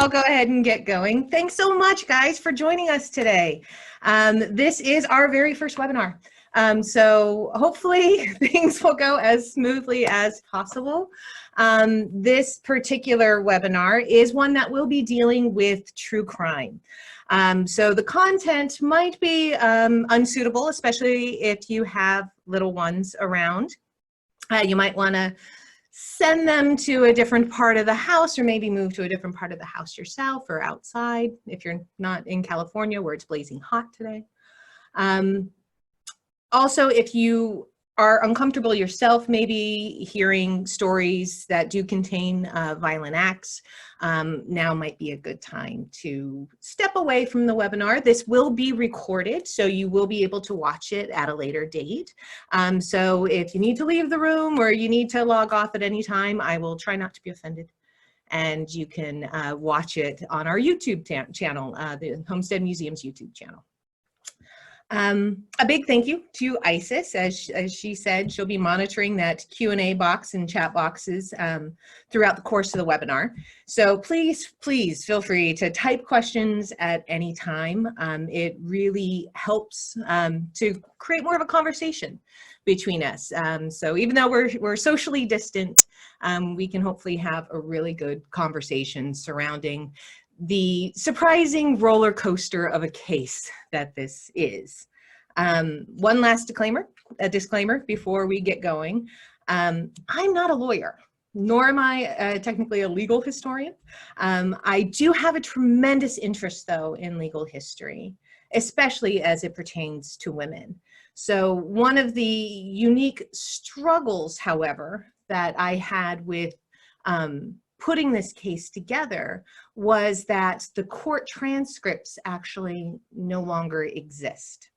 I'll go ahead and get going. Thanks so much, guys, for joining us today. This is our very first webinar. So hopefully things will go as smoothly as possible. This particular webinar is one that will be dealing with true crime. So the content might be unsuitable, especially if you have little ones around. You might want to send them to a different part of the house, or maybe move to a different part of the house yourself, or outside if you're not in California where it's blazing hot today. Also, if you are uncomfortable yourself, maybe hearing stories that do contain violent acts, now might be a good time to step away from the webinar. This will be recorded, so you will be able to watch it at a later date. So if you need to leave the room or you need to log off at any time, I will try not to be offended. And you can watch it on our YouTube channel, the Homestead Museum's YouTube channel. A big thank you to Isis. As she said, she'll be monitoring that Q&A box and chat boxes throughout the course of the webinar. So please feel free to type questions at any time. It really helps to create more of a conversation between us. So even though we're socially distant, we can hopefully have a really good conversation surrounding the surprising roller coaster of a case that this is. One last disclaimer before we get going. I'm not a lawyer, nor am I technically a legal historian. I do have a tremendous interest, though, in legal history, especially as it pertains to women. So one of the unique struggles, however, that I had with putting this case together was that the court transcripts actually no longer exist.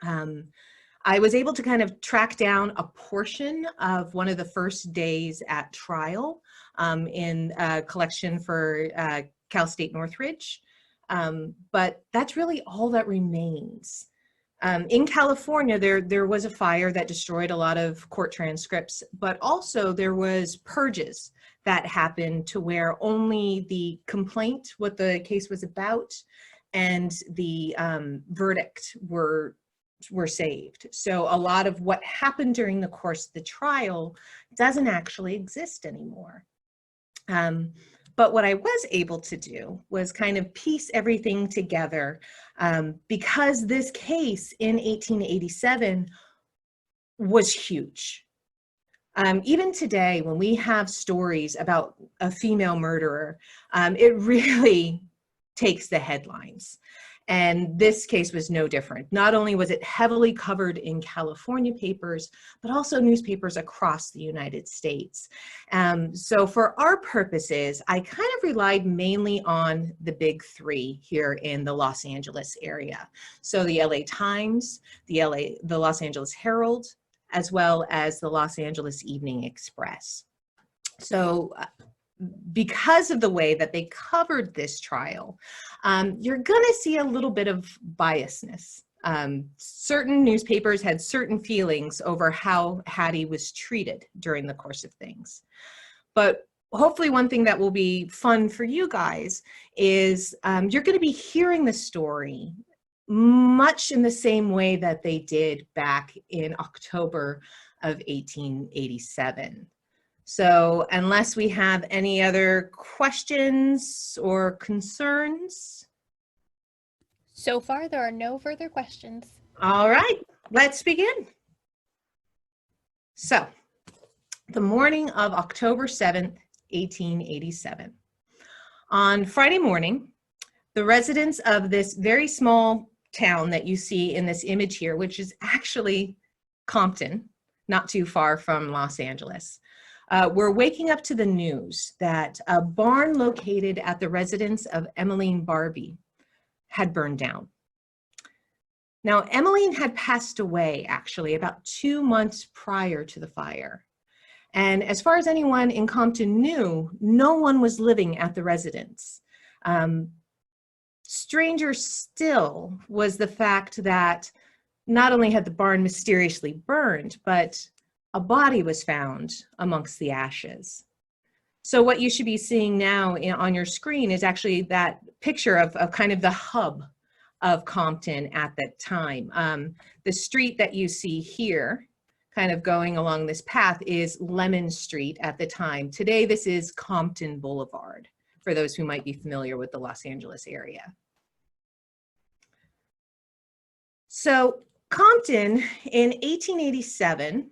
I was able to kind of track down a portion of one of the first days at trial in a collection for Cal State Northridge, but that's really all that remains. In California, there was a fire that destroyed a lot of court transcripts, but also there was purges that happened to where only the complaint, what the case was about, and the verdict were saved. So a lot of what happened during the course of the trial doesn't actually exist anymore. But what I was able to do was kind of piece everything together because this case in 1887 was huge. Even today, when we have stories about a female murderer, it really takes the headlines. And this case was no different. Not only was it heavily covered in California papers, but also newspapers across the United States. So for our purposes, I kind of relied mainly on the big three here in the Los Angeles area. So the LA Times, the Los Angeles Herald, as well as the Los Angeles Evening Express. So because of the way that they covered this trial, you're going to see a little bit of biasness. Certain newspapers had certain feelings over how Hattie was treated during the course of things. But hopefully one thing that will be fun for you guys is you're going to be hearing the story much in the same way that they did back in October of 1887. So unless we have any other questions or concerns. So far, there are no further questions. All right, let's begin. So the morning of October 7th, 1887. On Friday morning, the residents of this very small town that you see in this image here, which is actually Compton, not too far from Los Angeles, we're waking up to the news that a barn located at the residence of Emmeline Barbie had burned down. Now, Emmeline had passed away actually about 2 months prior to the fire. And as far as anyone in Compton knew, no one was living at the residence. Stranger still was the fact that not only had the barn mysteriously burned, but a body was found amongst the ashes. So what you should be seeing now on your screen is actually that picture of kind of the hub of Compton at that time. The street that you see here, kind of going along this path, is Lemon Street at the time. Today, this is Compton Boulevard, for those who might be familiar with the Los Angeles area. So Compton in 1887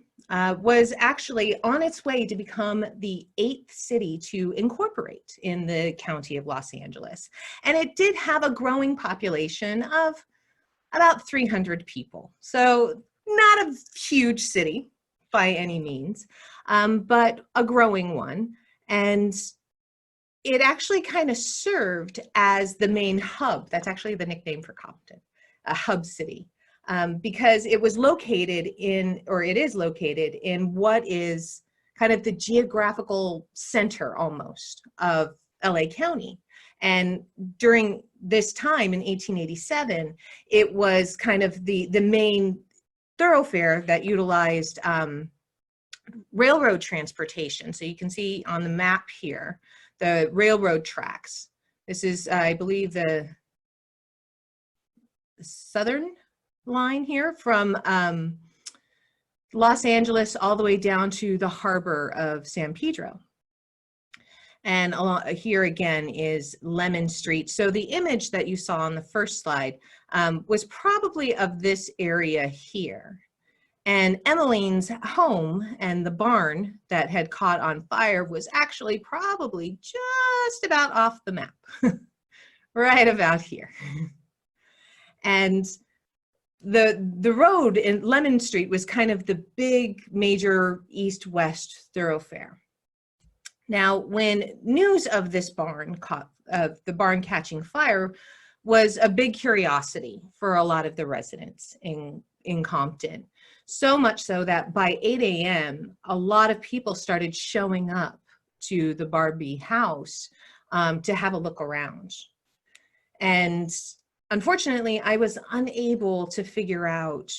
was actually on its way to become the 8th city to incorporate in the county of Los Angeles. And it did have a growing population of about 300 people. So not a huge city by any means, but a growing one. And it actually kind of served as the main hub. That's actually the nickname for Compton, a hub city. Because it was located in, or it is located in, what is kind of the geographical center almost of LA County. And during this time in 1887, it was kind of the main thoroughfare that utilized railroad transportation. So you can see on the map here, the railroad tracks. This is, I believe, the southern line here from Los Angeles all the way down to the harbor of San Pedro. And here again is Lemon Street. So the image that you saw on the first slide was probably of this area here. And Emmeline's home and the barn that had caught on fire was actually probably just about off the map, right about here. And the road in Lemon Street was kind of the big major east-west thoroughfare. Now, when news of this barn, of the barn catching fire, was a big curiosity for a lot of the residents in Compton. So much so that by 8 a.m., a lot of people started showing up to the Barbie house to have a look around. And unfortunately, I was unable to figure out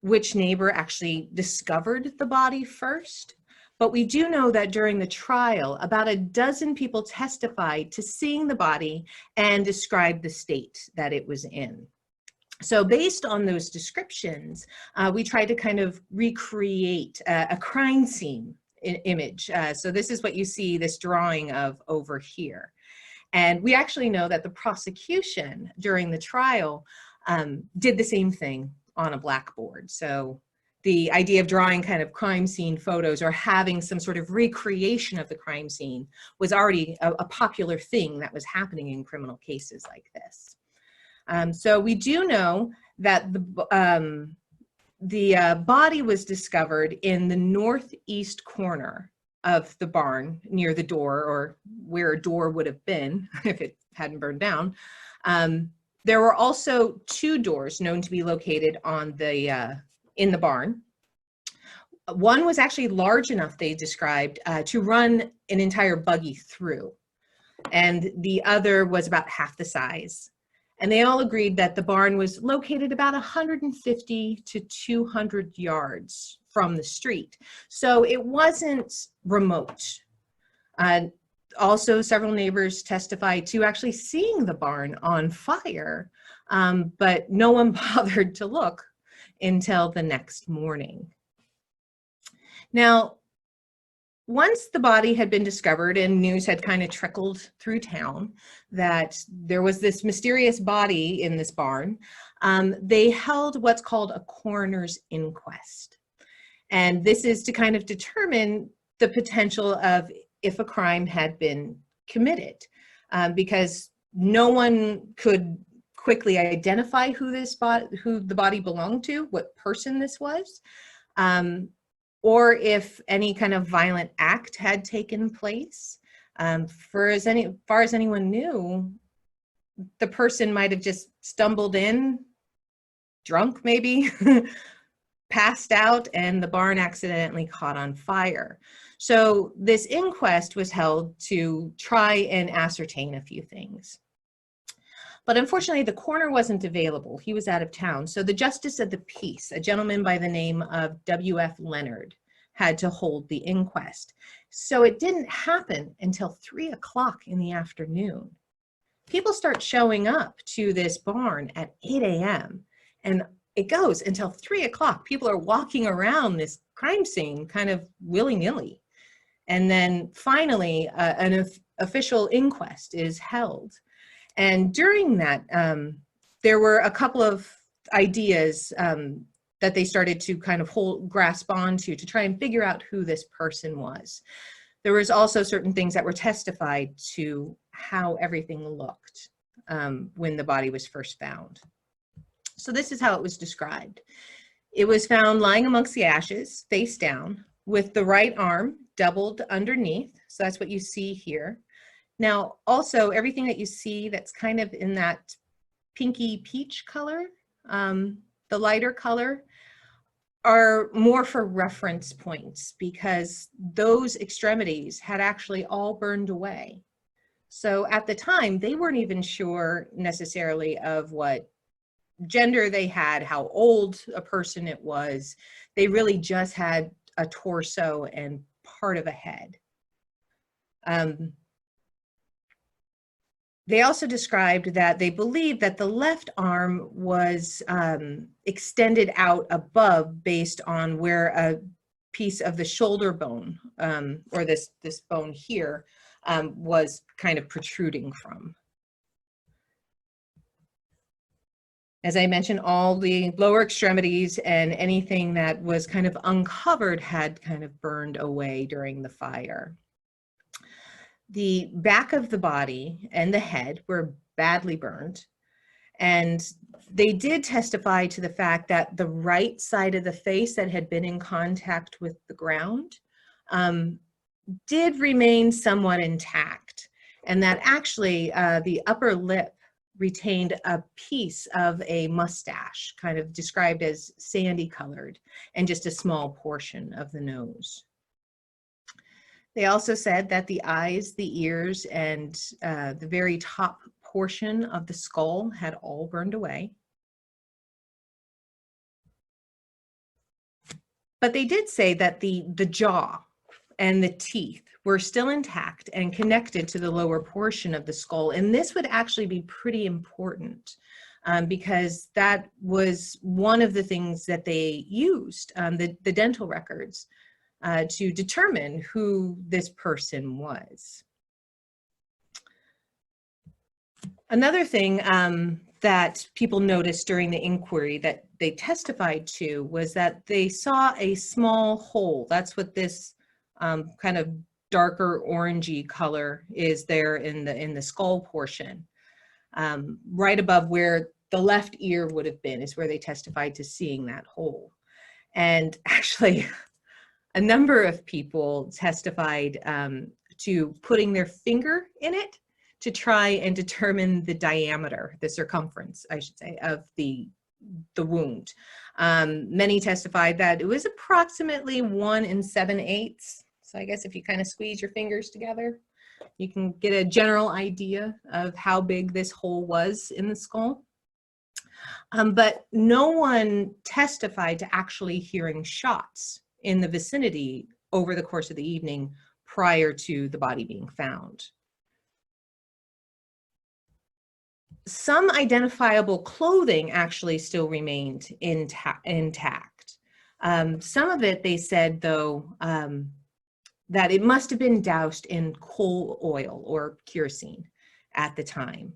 which neighbor actually discovered the body first, but we do know that during the trial, about a dozen people testified to seeing the body and described the state that it was in. So based on those descriptions, we tried to kind of recreate a crime scene image. So this is what you see this drawing of over here. And we actually know that the prosecution during the trial did the same thing on a blackboard. So the idea of drawing kind of crime scene photos or having some sort of recreation of the crime scene was already a popular thing that was happening in criminal cases like this. So we do know that the body was discovered in the northeast corner of the barn near the door, or where a door would have been if it hadn't burned down. There were also 2 doors known to be located on the in the barn. One was actually large enough, they described, to run an entire buggy through, and the other was about half the size. And they all agreed that the barn was located about 150 to 200 yards from the street. So it wasn't remote. Also, several neighbors testified to actually seeing the barn on fire, but no one bothered to look until the next morning. Now, once the body had been discovered and news had kind of trickled through town that there was this mysterious body in this barn, they held what's called a coroner's inquest. And this is to kind of determine the potential of if a crime had been committed, because no one could quickly identify who the body belonged to, what person this was, or if any kind of violent act had taken place. For as far as anyone knew, the person might have just stumbled in, drunk maybe, passed out, and the barn accidentally caught on fire. So this inquest was held to try and ascertain a few things. But unfortunately, the coroner wasn't available. He was out of town. So the justice of the peace, a gentleman by the name of W.F. Leonard, had to hold the inquest. So it didn't happen until 3 o'clock in the afternoon. People start showing up to this barn at 8 a.m. and it goes until 3 o'clock. People are walking around this crime scene kind of willy-nilly. And then finally, an official inquest is held. And during that, there were a couple of ideas that they started to kind of grasp onto to try and figure out who this person was. There was also certain things that were testified to how everything looked when the body was first found. So this is how it was described. It was found lying amongst the ashes, face down, with the right arm doubled underneath. So that's what you see here. Now, also everything that you see that's kind of in that pinky peach color, the lighter color, are more for reference points because those extremities had actually all burned away. So at the time, they weren't even sure necessarily of what gender they had, how old a person it was. They really just had a torso and part of a head. They also described that they believed that the left arm was extended out above based on where a piece of the shoulder bone, or this bone here, was kind of protruding from. As I mentioned, all the lower extremities and anything that was kind of uncovered had kind of burned away during the fire. The back of the body and the head were badly burned, and they did testify to the fact that the right side of the face that had been in contact with the ground did remain somewhat intact, and that actually the upper lip retained a piece of a mustache, kind of described as sandy colored, and just a small portion of the nose. They also said that the eyes, the ears, and the very top portion of the skull had all burned away. But they did say that the jaw and the teeth were still intact and connected to the lower portion of the skull. And this would actually be pretty important because that was one of the things that they used, the dental records, to determine who this person was. Another thing that people noticed during the inquiry that they testified to was that they saw a small hole. That's what this kind of darker orangey color is there in the skull portion. Right above where the left ear would have been is where they testified to seeing that hole. And actually, a number of people testified to putting their finger in it to try and determine the diameter, the circumference, I should say, of the wound. Many testified that it was approximately 1 7/8. So I guess if you kind of squeeze your fingers together, you can get a general idea of how big this hole was in the skull. But no one testified to actually hearing shots in the vicinity over the course of the evening prior to the body being found. Some identifiable clothing actually still remained intact. Some of it, they said, though, that it must have been doused in coal oil or kerosene at the time.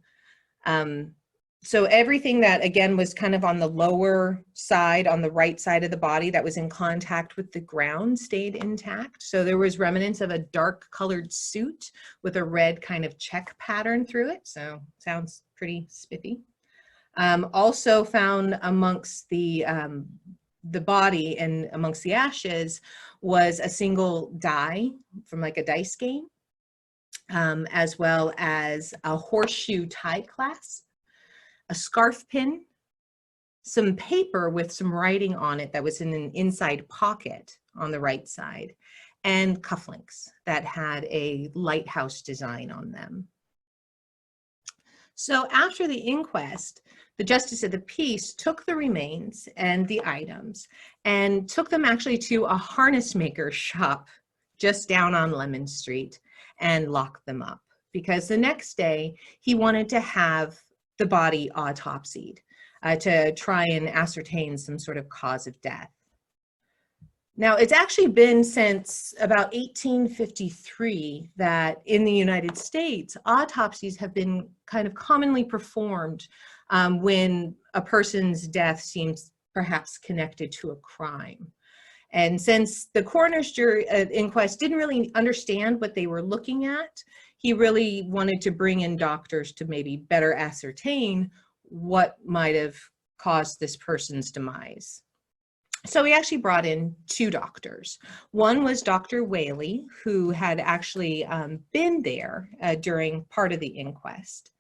So everything that, again, was kind of on the lower side, on the right side of the body that was in contact with the ground stayed intact. So there was remnants of a dark colored suit with a red kind of check pattern through it. So sounds pretty spiffy. Also found amongst the body and amongst the ashes was a single die from like a dice game, as well as a horseshoe tie clasp, a scarf pin, some paper with some writing on it that was in an inside pocket on the right side, and cufflinks that had a lighthouse design on them. So after the inquest, the justice of the peace took the remains and the items and took them actually to a harness maker shop just down on Lemon Street and locked them up, because the next day he wanted to have the body autopsied to try and ascertain some sort of cause of death. Now, it's actually been since about 1853 that in the United States, autopsies have been kind of commonly performed when a person's death seems perhaps connected to a crime. And since the coroner's inquest didn't really understand what they were looking at, he really wanted to bring in doctors to maybe better ascertain what might have caused this person's demise. So he actually brought in two doctors. One was Dr. Whaley, who had actually been there during part of the inquest.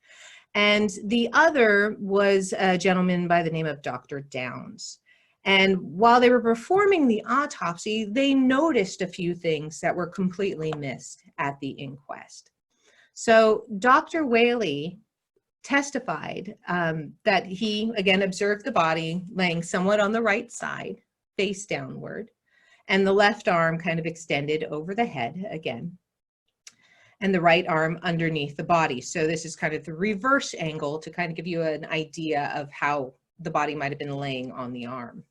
And the other was a gentleman by the name of Dr. Downs. And while they were performing the autopsy, they noticed a few things that were completely missed at the inquest. So Dr. Whaley testified that he, again, observed the body laying somewhat on the right side, face downward, and the left arm kind of extended over the head again, and the right arm underneath the body. So this is kind of the reverse angle to kind of give you an idea of how the body might have been laying on the arm.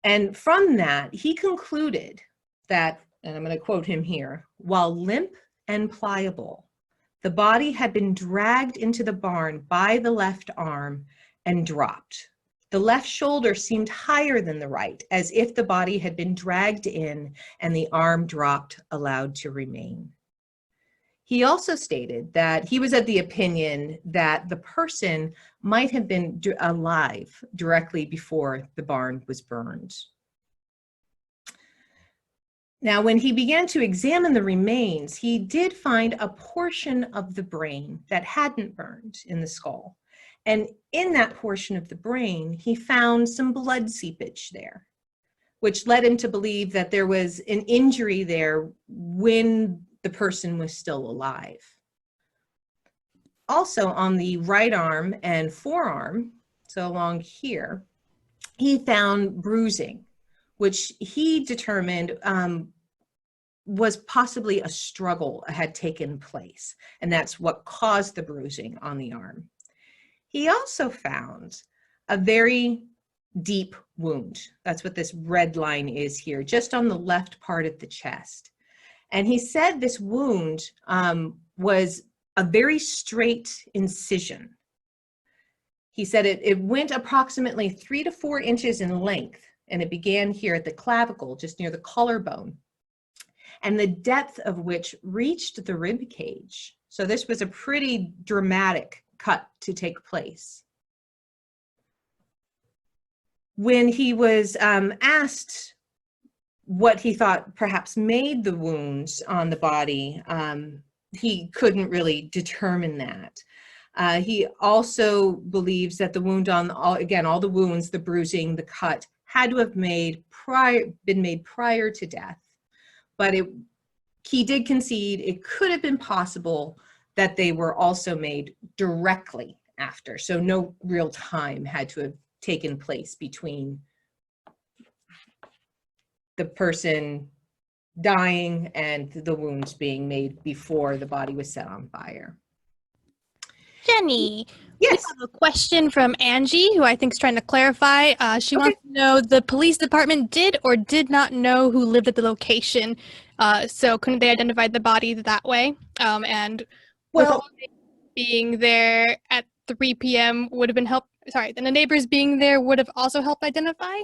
And from that, he concluded that, and I'm going to quote him here, while limp and pliable, the body had been dragged into the barn by the left arm and dropped. The left shoulder seemed higher than the right, as if the body had been dragged in and the arm dropped, allowed to remain. He also stated that he was of the opinion that the person might have been alive directly before the barn was burned. Now, when he began to examine the remains, he did find a portion of the brain that hadn't burned in the skull. And in that portion of the brain, he found some blood seepage there, which led him to believe that there was an injury there when the person was still alive. Also, on the right arm and forearm, so along here, he found bruising, which he determined was possibly a struggle had taken place, and that's what caused the bruising on the arm. He also found a very deep wound. That's what this red line is here, just on the left part of the chest. And he said this wound was a very straight incision. He said it went approximately 3 to 4 inches in length, and it began here at the clavicle, just near the collarbone, and the depth of which reached the rib cage. So this was a pretty dramatic cut to take place. When he was asked what he thought perhaps made the wounds on the body, he couldn't really determine that. He also believes that the wound on, all the wounds, the bruising, the cut, had to have been made prior to death. But he did concede it could have been possible that they were also made directly after. So no real time had to have taken place between the person dying and the wounds being made before the body was set on fire. Jenny, yes, we have a question from Angie, who I think is trying to clarify. She wants to know, the police department did or did not know who lived at the location. So couldn't they identify the body that way? And well, being there at 3 p.m. would have been and the neighbors being there would have also helped identify?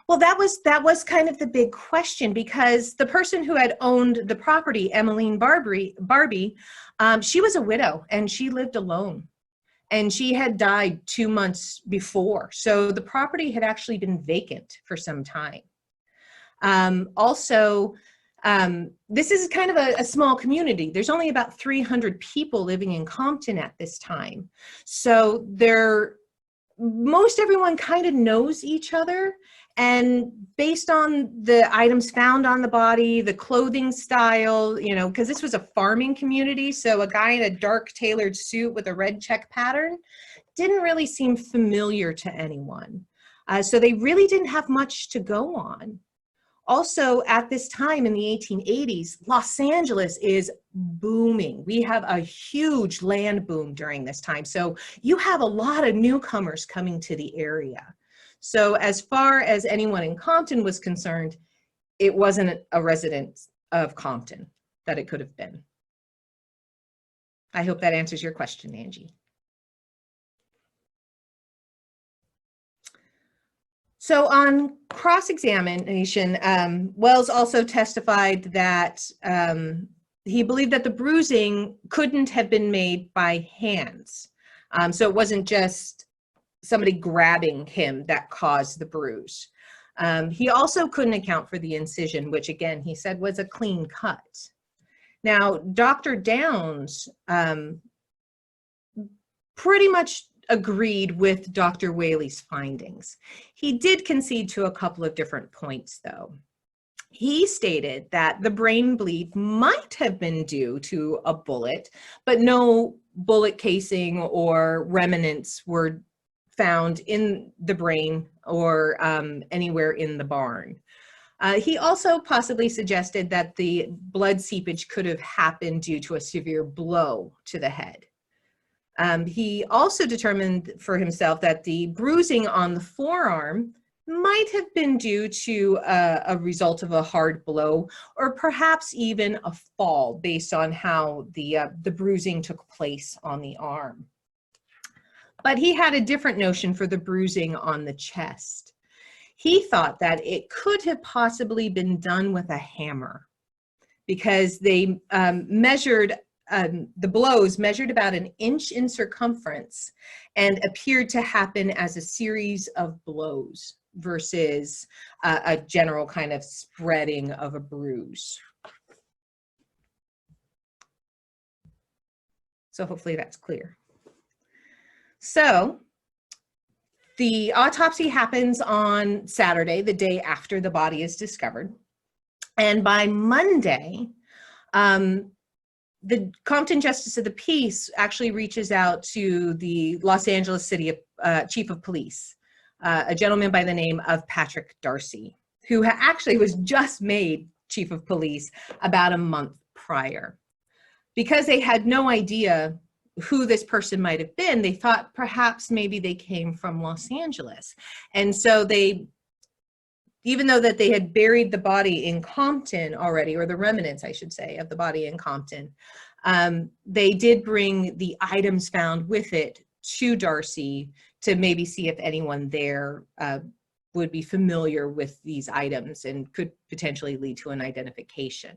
Well, that was kind of the big question, because the person who had owned the property, Emmeline Barbie, she was a widow and she lived alone, and she had died 2 months before. So the property had actually been vacant for some time. This is kind of a small community. There's only about 300 people living in Compton at this time. So most everyone kind of knows each other. And based on the items found on the body, the clothing style, you know, because this was a farming community, so a guy in a dark tailored suit with a red check pattern didn't really seem familiar to anyone. So they really didn't have much to go on. Also, at this time in the 1880s, Los Angeles is booming. We have a huge land boom during this time. So you have a lot of newcomers coming to the area. So as far as anyone in Compton was concerned, it wasn't a resident of Compton that it could have been. I hope that answers your question, Angie. So on cross-examination, Wells also testified that he believed that the bruising couldn't have been made by hands. So it wasn't just somebody grabbing him that caused the bruise. He also couldn't account for the incision, which again, he said was a clean cut. Now, Dr. Downs pretty much agreed with Dr. Whaley's findings. He did concede to a couple of different points, though. He stated that the brain bleed might have been due to a bullet, but no bullet casing or remnants were found in the brain or anywhere in the barn. He also possibly suggested that the blood seepage could have happened due to a severe blow to the head. He also determined for himself that the bruising on the forearm might have been due to a result of a hard blow, or perhaps even a fall based on how the bruising took place on the arm. But he had a different notion for the bruising on the chest. He thought that it could have possibly been done with a hammer because they measured the blows measured about 1 inch in circumference and appeared to happen as a series of blows versus a general kind of spreading of a bruise. So hopefully that's clear. So the autopsy happens on Saturday, the day after the body is discovered. And by Monday, the Compton Justice of the Peace actually reaches out to the Los Angeles City Chief of Police, a gentleman by the name of Patrick Darcy, who actually was just made Chief of Police about a month prior. Because they had no idea who this person might have been, they thought perhaps maybe they came from Los Angeles. And so they, even though that they had buried the body in Compton already, or the remnants, I should say, of the body in Compton, they did bring the items found with it to Darcy to maybe see if anyone there would be familiar with these items and could potentially lead to an identification.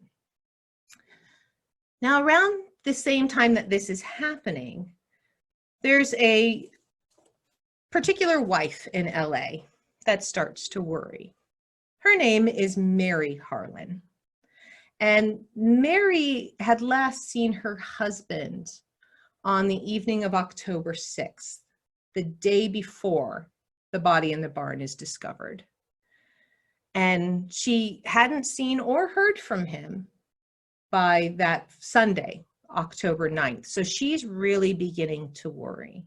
Now, around the same time that this is happening, there's a particular wife in LA that starts to worry. Her name is Mary Harlan. And Mary had last seen her husband on the evening of October 6th, the day before the body in the barn is discovered. And she hadn't seen or heard from him by that Sunday, October 9th. So she's really beginning to worry.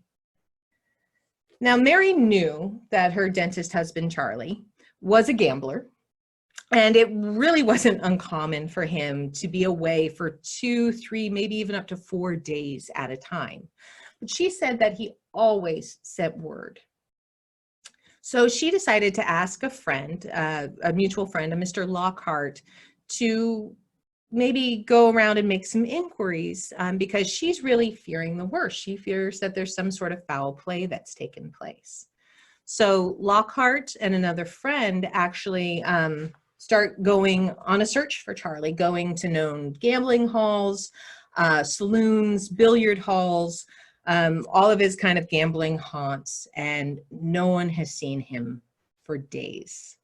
Now, Mary knew that her dentist husband, Charlie, was a gambler, and it really wasn't uncommon for him to be away for 2, 3, maybe even up to 4 days at a time. But she said that he always sent word. So she decided to ask a friend, a mutual friend, a Mr. Lockhart, to maybe go around and make some inquiries because she's really fearing the worst. She fears that there's some sort of foul play that's taken place. So Lockhart and another friend actually start going on a search for Charlie, going to known gambling halls, saloons, billiard halls, all of his kind of gambling haunts, and no one has seen him for days.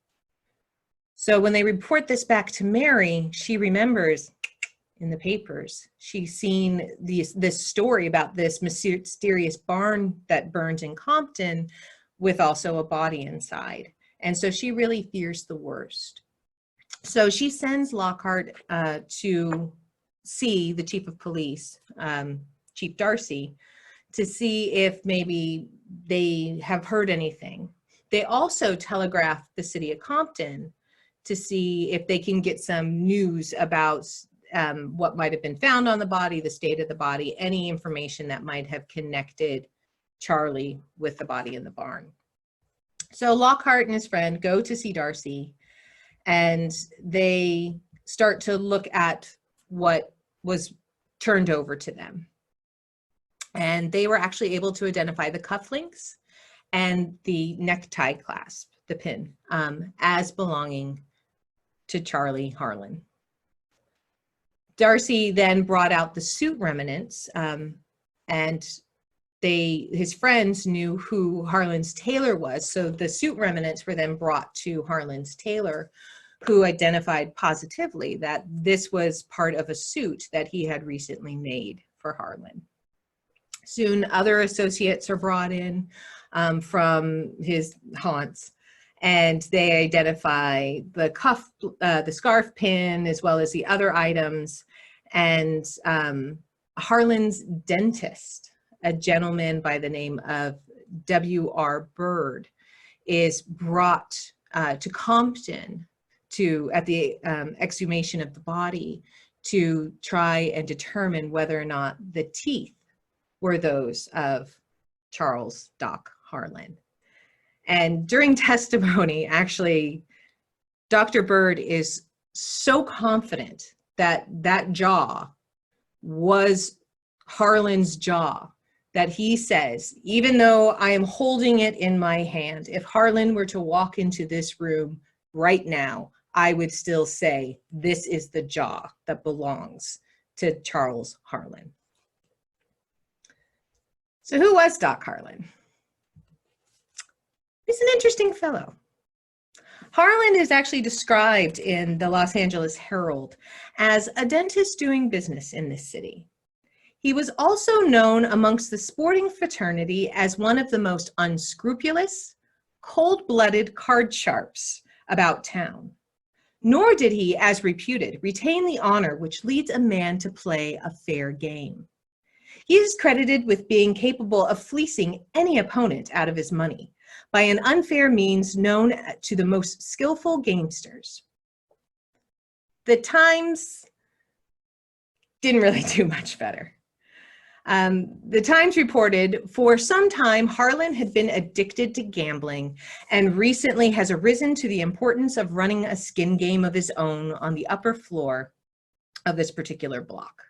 So when they report this back to Mary, she remembers in the papers, she's seen this story about this mysterious barn that burned in Compton with also a body inside. And so she really fears the worst. So she sends Lockhart to see the chief of police, Chief Darcy, to see if maybe they have heard anything. They also telegraph the city of Compton to see if they can get some news about what might have been found on the body, the state of the body, any information that might have connected Charlie with the body in the barn. So Lockhart and his friend go to see Darcy, and they start to look at what was turned over to them. And they were actually able to identify the cufflinks and the necktie clasp, the pin, as belonging to Charlie Harlan. Darcy then brought out the suit remnants, and his friends knew who Harlan's tailor was. So the suit remnants were then brought to Harlan's tailor, who identified positively that this was part of a suit that he had recently made for Harlan. Soon other associates are brought in from his haunts, and they identify the cuff, the scarf pin, as well as the other items. And Harlan's dentist, a gentleman by the name of W.R. Bird, is brought to Compton at the exhumation of the body to try and determine whether or not the teeth were those of Charles Doc Harlan. And during testimony, actually, Dr. Bird is so confident that that jaw was Harlan's jaw that he says, even though I am holding it in my hand, if Harlan were to walk into this room right now, I would still say, this is the jaw that belongs to Charles Harlan. So who was Doc Harlan? He's an interesting fellow. Harlan is actually described in the Los Angeles Herald as a dentist doing business in this city. He was also known amongst the sporting fraternity as one of the most unscrupulous, cold-blooded card sharps about town. Nor did he, as reputed, retain the honor which leads a man to play a fair game. He is credited with being capable of fleecing any opponent out of his money by an unfair means known to the most skillful gamesters. The Times didn't really do much better. The Times reported, for some time, Harlan had been addicted to gambling and recently has arisen to the importance of running a skin game of his own on the upper floor of this particular block.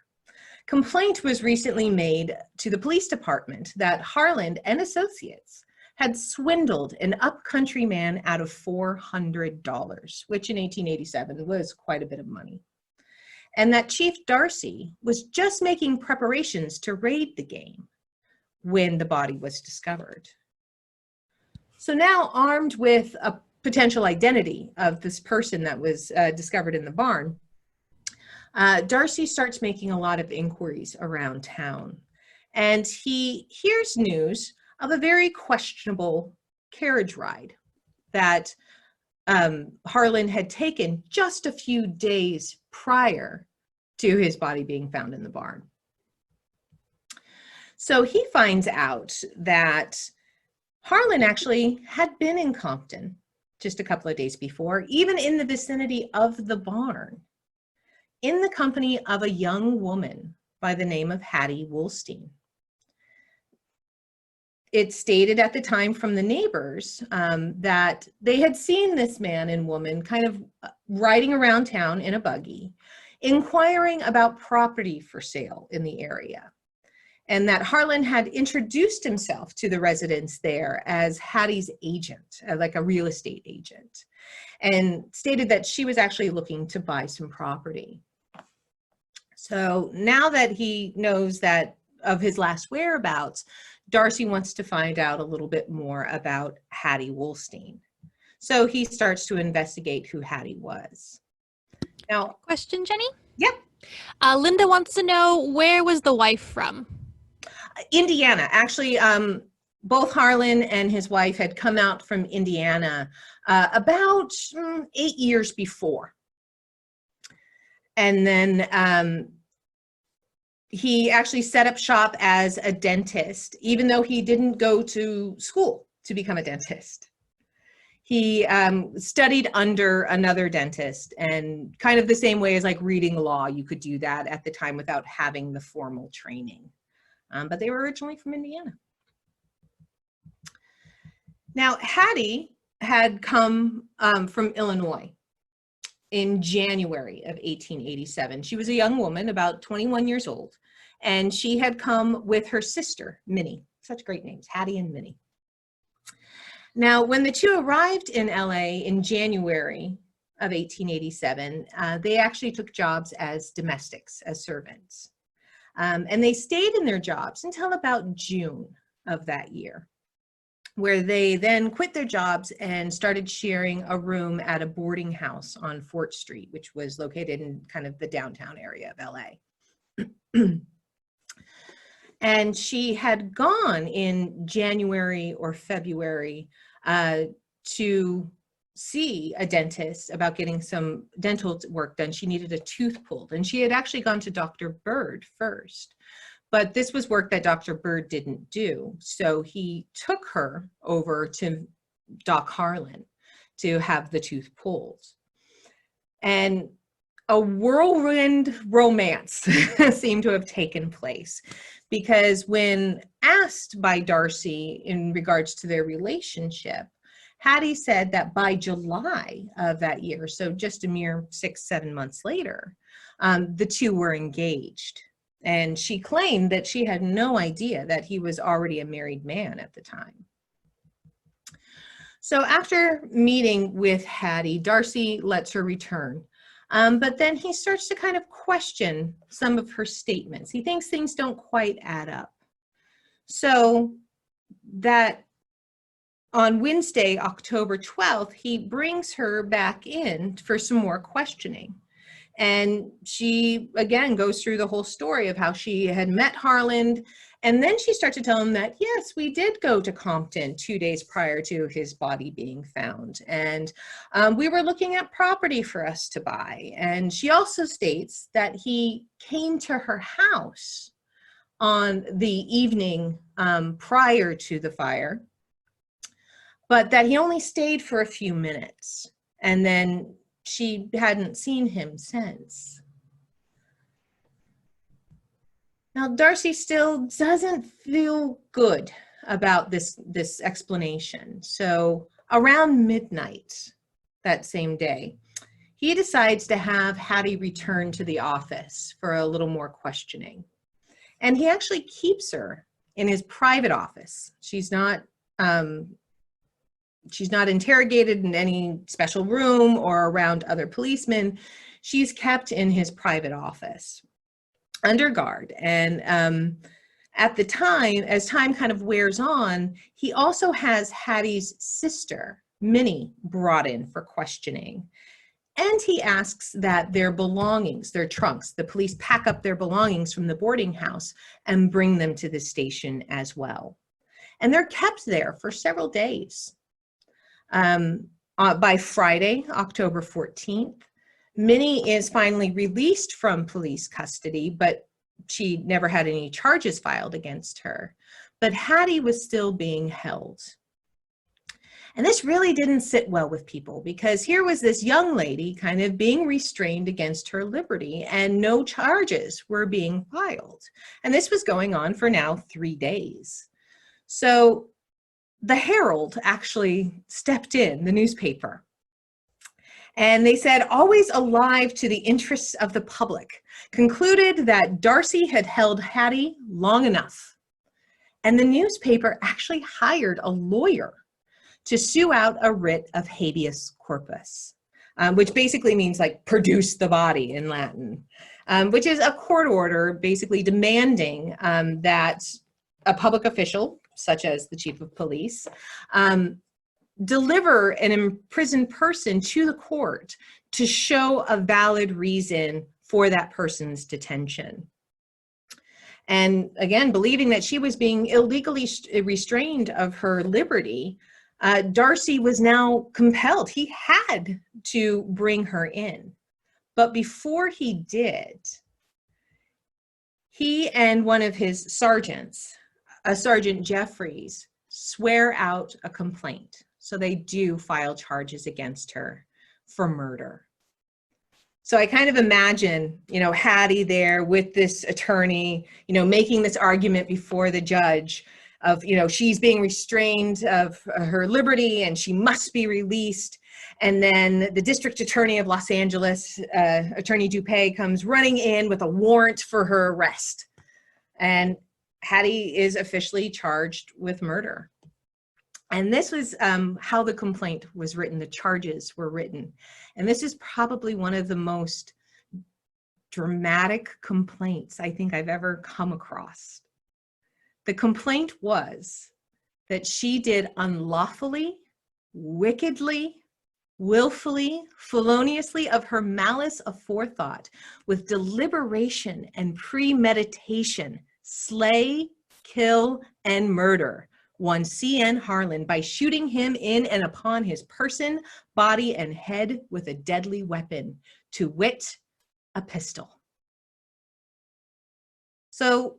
Complaint was recently made to the police department that Harlan and associates had swindled an upcountry man out of $400, which in 1887 was quite a bit of money. And that Chief Darcy was just making preparations to raid the game when the body was discovered. So now, armed with a potential identity of this person that was discovered in the barn, Darcy starts making a lot of inquiries around town, and he hears news of a very questionable carriage ride that Harlan had taken just a few days prior to his body being found in the barn. So he finds out that Harlan actually had been in Compton just a couple of days before, even in the vicinity of the barn, in the company of a young woman by the name of Hattie Woolsteen. It stated at the time from the neighbors that they had seen this man and woman kind of riding around town in a buggy, inquiring about property for sale in the area, and that Harlan had introduced himself to the residents there as Hattie's agent, like a real estate agent, and stated that she was actually looking to buy some property. So now that he knows that of his last whereabouts, Darcy wants to find out a little bit more about Hattie Woolsteen. So he starts to investigate who Hattie was. Now, question, Jenny? Yep. Linda wants to know, where was the wife from? Indiana. Actually, both Harlan and his wife had come out from Indiana about 8 years before. And then he actually set up shop as a dentist, even though he didn't go to school to become a dentist. He studied under another dentist, and kind of the same way as like reading law, you could do that at the time without having the formal training. But they were originally from Indiana. Now, Hattie had come from Illinois in January of 1887. She was a young woman, about 21 years old, and she had come with her sister, Minnie. Such great names, Hattie and Minnie. Now, when the two arrived in LA in January of 1887, they actually took jobs as domestics, as servants. And they stayed in their jobs until about June of that year, where they then quit their jobs and started sharing a room at a boarding house on Fort Street, which was located in kind of the downtown area of LA. And she had gone in January or February to see a dentist about getting some dental work done. She needed a tooth pulled, and she had actually gone to Dr. Bird first. But this was work that Dr. Bird didn't do. So he took her over to Doc Harlan to have the tooth pulled. And a whirlwind romance seemed to have taken place, because when asked by Darcy in regards to their relationship, Hattie said that by July of that year, so just a mere 6-7 months later, the two were engaged. And she claimed that she had no idea that he was already a married man at the time. So after meeting with Hattie, Darcy lets her return. But then he starts to kind of question some of her statements. He thinks things don't quite add up. So that on Wednesday, October 12th, he brings her back in for some more questioning. And she, again, goes through the whole story of how she had met Harlan. And then she starts to tell him that, yes, we did go to Compton 2 days prior to his body being found. And we were looking at property for us to buy. And she also states that he came to her house on the evening prior to the fire, but that he only stayed for a few minutes. And then she hadn't seen him since. Now, Darcy still doesn't feel good about this explanation. So around midnight that same day, he decides to have Hattie return to the office for a little more questioning. And he actually keeps her in his private office. She's not interrogated in any special room or around other policemen. She's kept in his private office under guard. And at the time, as time kind of wears on, he also has Hattie's sister, Minnie, brought in for questioning. And he asks that their belongings, their trunks, the police pack up their belongings from the boarding house and bring them to the station as well. And they're kept there for several days. By Friday, October 14th, Minnie is finally released from police custody, but she never had any charges filed against her. But Hattie was still being held. And this really didn't sit well with people, because here was this young lady kind of being restrained against her liberty, and no charges were being filed. And this was going on for now 3 days. So the Herald actually stepped in, the newspaper, and they said, always alive to the interests of the public, concluded that Darcy had held Hattie long enough. And the newspaper actually hired a lawyer to sue out a writ of habeas corpus, which basically means like produce the body in Latin, which is a court order basically demanding that a public official, such as the chief of police, deliver an imprisoned person to the court to show a valid reason for that person's detention. And again, believing that she was being illegally restrained of her liberty, Darcy was now compelled. He had to bring her in. But before he did, he and one of his sergeants, Sergeant Jeffries, swear out a complaint. So they do file charges against her for murder. So I kind of imagine, Hattie there with this attorney, making this argument before the judge of, she's being restrained of her liberty and she must be released. And then the district attorney of Los Angeles, Attorney Dupay, comes running in with a warrant for her arrest. And Hattie is officially charged with murder. And this was how the complaint was written, the charges were written. And this is probably one of the most dramatic complaints I think I've ever come across. The complaint was that she did unlawfully, wickedly, willfully, feloniously, of her malice aforethought, with deliberation and premeditation, slay, kill, and murder one C.N. Harlan by shooting him in and upon his person, body, and head with a deadly weapon, to wit, a pistol. So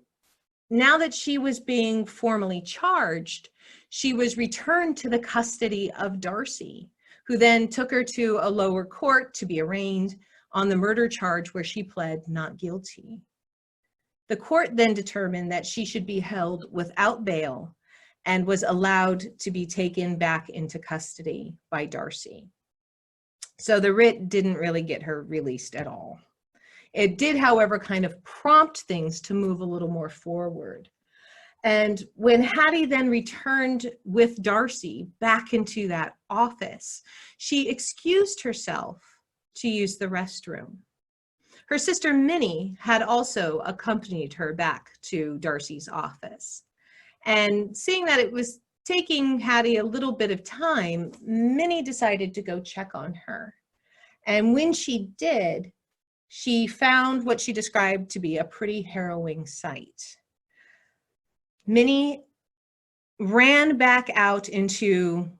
now that she was being formally charged, she was returned to the custody of Darcy, who then took her to a lower court to be arraigned on the murder charge where she pled not guilty. The court then determined that she should be held without bail and was allowed to be taken back into custody by Darcy. So the writ didn't really get her released at all. It did, however, kind of prompt things to move a little more forward. And when Hattie then returned with Darcy back into that office, she excused herself to use the restroom. Her sister Minnie had also accompanied her back to Darcy's office. And seeing that it was taking Hattie a little bit of time, Minnie decided to go check on her. And when she did, she found what she described to be a pretty harrowing sight. Minnie ran back out into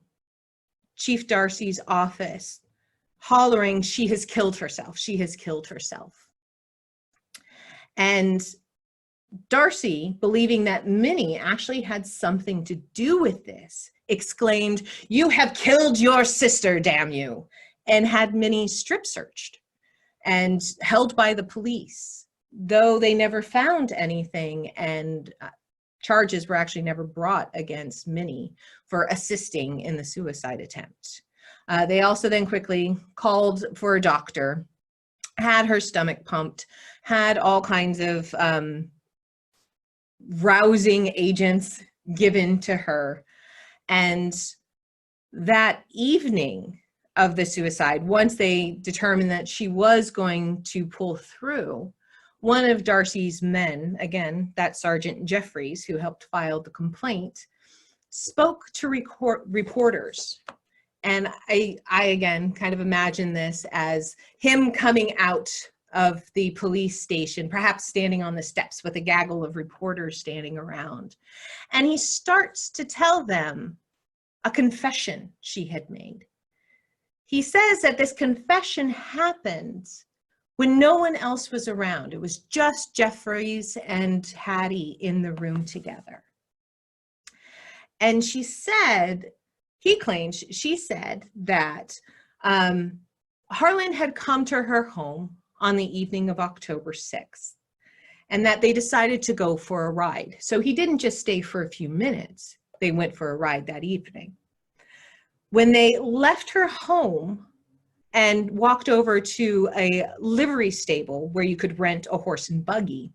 Chief Darcy's office, hollering, "She has killed herself, she has killed herself." And Darcy, believing that Minnie actually had something to do with this, exclaimed, "You have killed your sister, damn you," and had Minnie strip searched and held by the police, though they never found anything, and charges were actually never brought against Minnie for assisting in the suicide attempt. They also then quickly called for a doctor, had her stomach pumped, had all kinds of rousing agents given to her. And that evening of the suicide, once they determined that she was going to pull through, one of Darcy's men, again, that Sergeant Jeffries, who helped file the complaint, spoke to reporters. And I again kind of imagine this as him coming out of the police station, perhaps standing on the steps with a gaggle of reporters standing around. And he starts to tell them a confession she had made. He says that this confession happened when no one else was around. It was just Jeffries and Hattie in the room together. And she said, he claims, she said that Harlan had come to her home on the evening of October 6th, and that they decided to go for a ride. So he didn't just stay for a few minutes. They went for a ride that evening. When they left her home and walked over to a livery stable where you could rent a horse and buggy,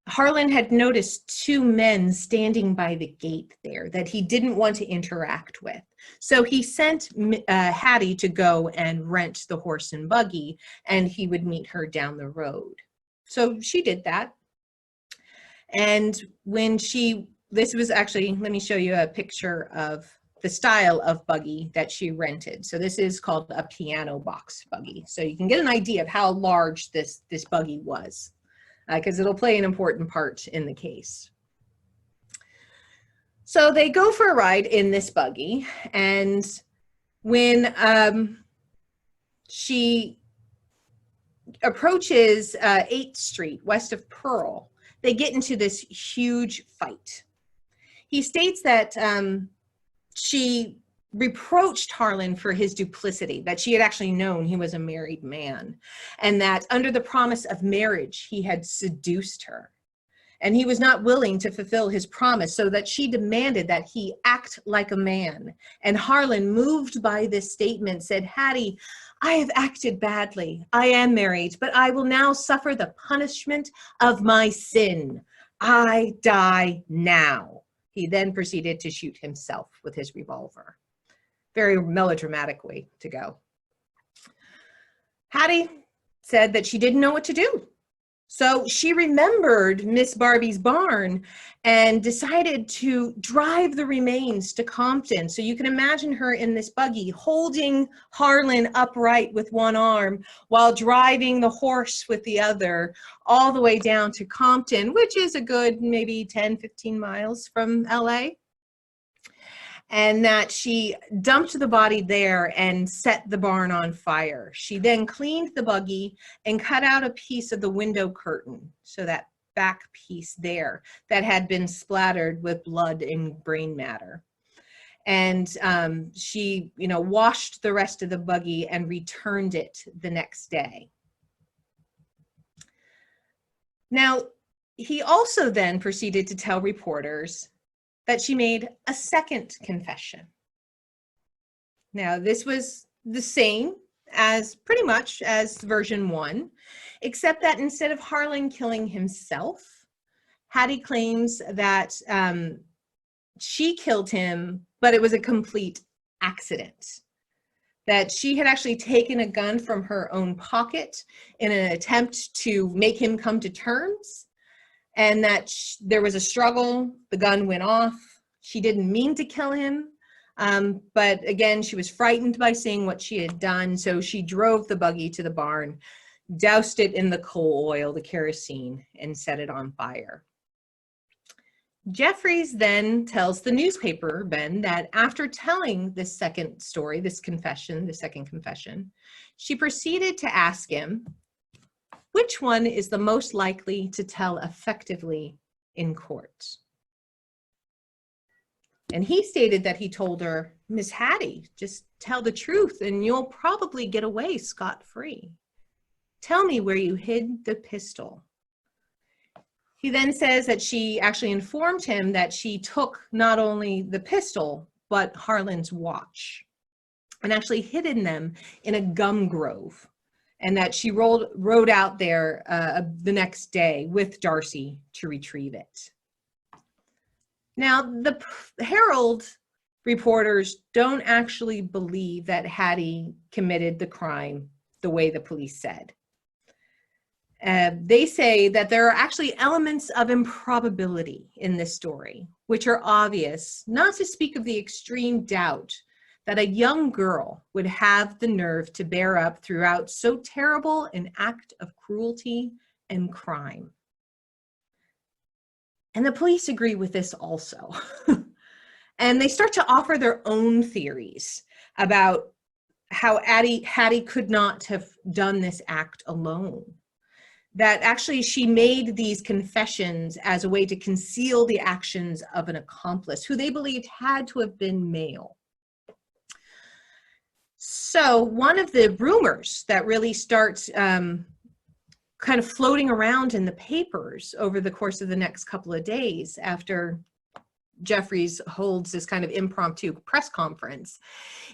Harlan had noticed two men standing by the gate there that he didn't want to interact with. So he sent Hattie to go and rent the horse and buggy, and he would meet her down the road. So she did that. And when this was actually, let me show you a picture of the style of buggy that she rented. So this is called a piano box buggy. So you can get an idea of how large this buggy was. because it'll play an important part in the case. So they go for a ride in this buggy, and when she approaches 8th Street west of Pearl, they get into this huge fight. He states that she reproached Harlan for his duplicity, that she had actually known he was a married man, and that under the promise of marriage, he had seduced her. And he was not willing to fulfill his promise, so that she demanded that he act like a man. And Harlan, moved by this statement, said, "Hattie, I have acted badly. I am married, but I will now suffer the punishment of my sin. I die now." He then proceeded to shoot himself with his revolver. Very melodramatic way to go. Hattie said that she didn't know what to do. So she remembered Miss Barbie's barn and decided to drive the remains to Compton. So you can imagine her in this buggy holding Harlan upright with one arm while driving the horse with the other all the way down to Compton, which is a good maybe 10, 15 miles from LA. And that she dumped the body there and set the barn on fire. She then cleaned the buggy and cut out a piece of the window curtain, so that back piece there that had been splattered with blood and brain matter. And she, washed the rest of the buggy and returned it the next day. Now, he also then proceeded to tell reporters that she made a second confession. Now, this was the same as pretty much as version 1, except that instead of Harlan killing himself, Hattie claims that she killed him, but it was a complete accident. That she had actually taken a gun from her own pocket in an attempt to make him come to terms, and that there was a struggle, the gun went off. She didn't mean to kill him, but again, she was frightened by seeing what she had done, so she drove the buggy to the barn, doused it in the coal oil, the kerosene, and set it on fire. Jeffries then tells the newspaper, Ben, that after telling this second story, this confession, the second confession, she proceeded to ask him, which one is the most likely to tell effectively in court? And he stated that he told her, "Miss Hattie, just tell the truth and you'll probably get away scot-free. Tell me where you hid the pistol." He then says that she actually informed him that she took not only the pistol, but Harlan's watch, and actually hidden them in a gum grove, and that she rode out there the next day with Darcy to retrieve it. Now, the Herald reporters don't actually believe that Hattie committed the crime the way the police said. They say that there are actually elements of improbability in this story, which are obvious, not to speak of the extreme doubt that a young girl would have the nerve to bear up throughout so terrible an act of cruelty and crime. And the police agree with this also. And they start to offer their own theories about how Hattie could not have done this act alone. That actually she made these confessions as a way to conceal the actions of an accomplice who they believed had to have been male. So one of the rumors that really starts kind of floating around in the papers over the course of the next couple of days after Jeffries holds this kind of impromptu press conference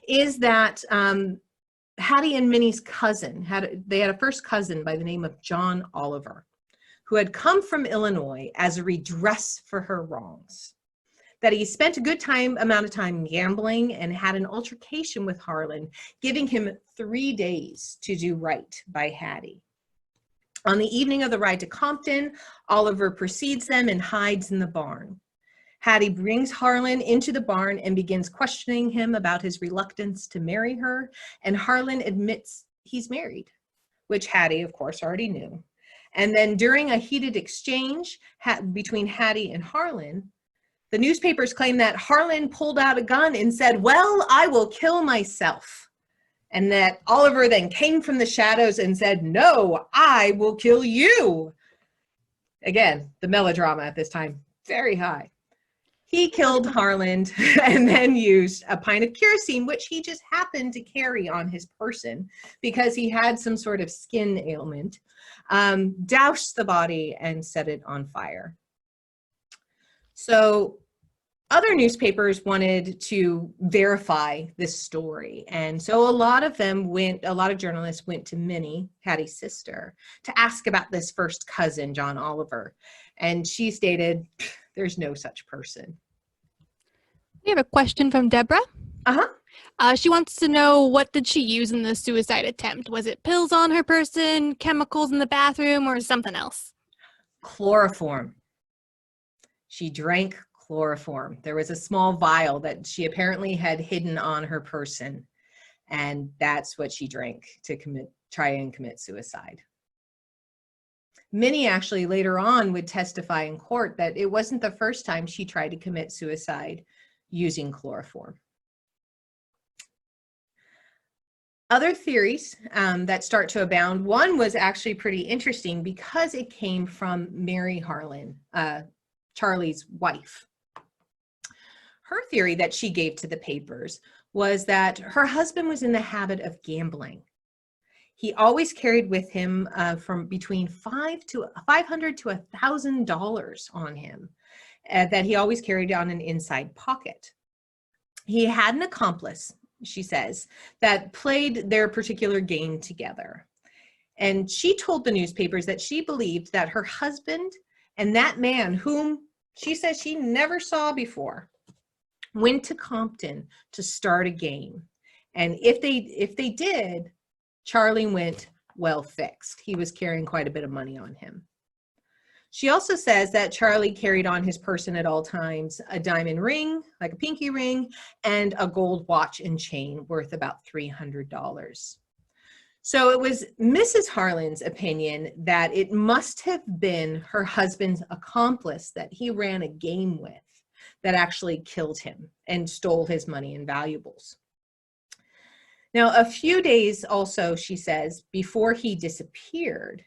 is that Hattie and Minnie's cousin, they had a first cousin by the name of John Oliver, who had come from Illinois as a redress for her wrongs. That he spent a good amount of time gambling and had an altercation with Harlan, giving him 3 days to do right by Hattie. On the evening of the ride to Compton, Oliver precedes them and hides in the barn. Hattie brings Harlan into the barn and begins questioning him about his reluctance to marry her, and Harlan admits he's married, which Hattie, of course, already knew. And then during a heated exchange between Hattie and Harlan, the newspapers claim that Harlan pulled out a gun and said, "Well, I will kill myself." And that Oliver then came from the shadows and said, "No, I will kill you." Again, the melodrama at this time, very high. He killed Harlan and then used a pint of kerosene, which he just happened to carry on his person because he had some sort of skin ailment, doused the body and set it on fire. So other newspapers wanted to verify this story. And so a lot of journalists went to Minnie, Hattie's sister, to ask about this first cousin, John Oliver. And she stated, "There's no such person." We have a question from Deborah. She wants to know, what did she use in the suicide attempt? Was it pills on her person, chemicals in the bathroom, or something else? Chloroform. She drank chloroform. There was a small vial that she apparently had hidden on her person, and that's what she drank to try and commit suicide. Minnie actually later on would testify in court that it wasn't the first time she tried to commit suicide using chloroform. Other theories that start to abound. One was actually pretty interesting because it came from Mary Harlan, Charlie's wife. Her theory that she gave to the papers was that her husband was in the habit of gambling. He always carried with him from between $500 to $1,000 on him, that he always carried on an inside pocket. He had an accomplice, she says, that played their particular game together. And she told the newspapers that she believed that her husband and that man, whom she says she never saw before, went to Compton to start a game. And if they did, Charlie went well fixed. He was carrying quite a bit of money on him. She also says that Charlie carried on his person at all times a diamond ring, like a pinky ring, and a gold watch and chain worth about $300. So it was Mrs. Harlan's opinion that it must have been her husband's accomplice that he ran a game with that actually killed him and stole his money and valuables. Now, a few days also, she says, before he disappeared,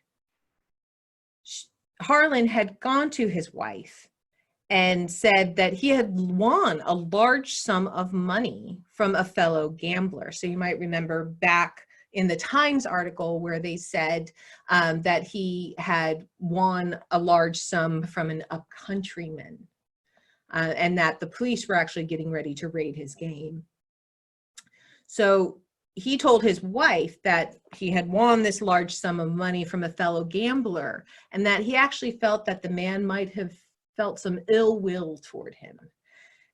Harlan had gone to his wife and said that he had won a large sum of money from a fellow gambler. So you might remember back in the Times article where they said that he had won a large sum from an upcountryman, and that the police were actually getting ready to raid his game. So he told his wife that he had won this large sum of money from a fellow gambler, and that he actually felt that the man might have felt some ill will toward him,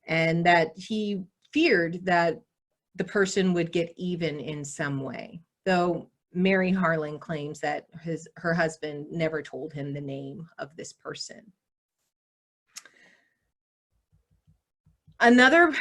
and that he feared that the person would get even in some way, though Mary Harlan claims that her husband never told him the name of this person. Another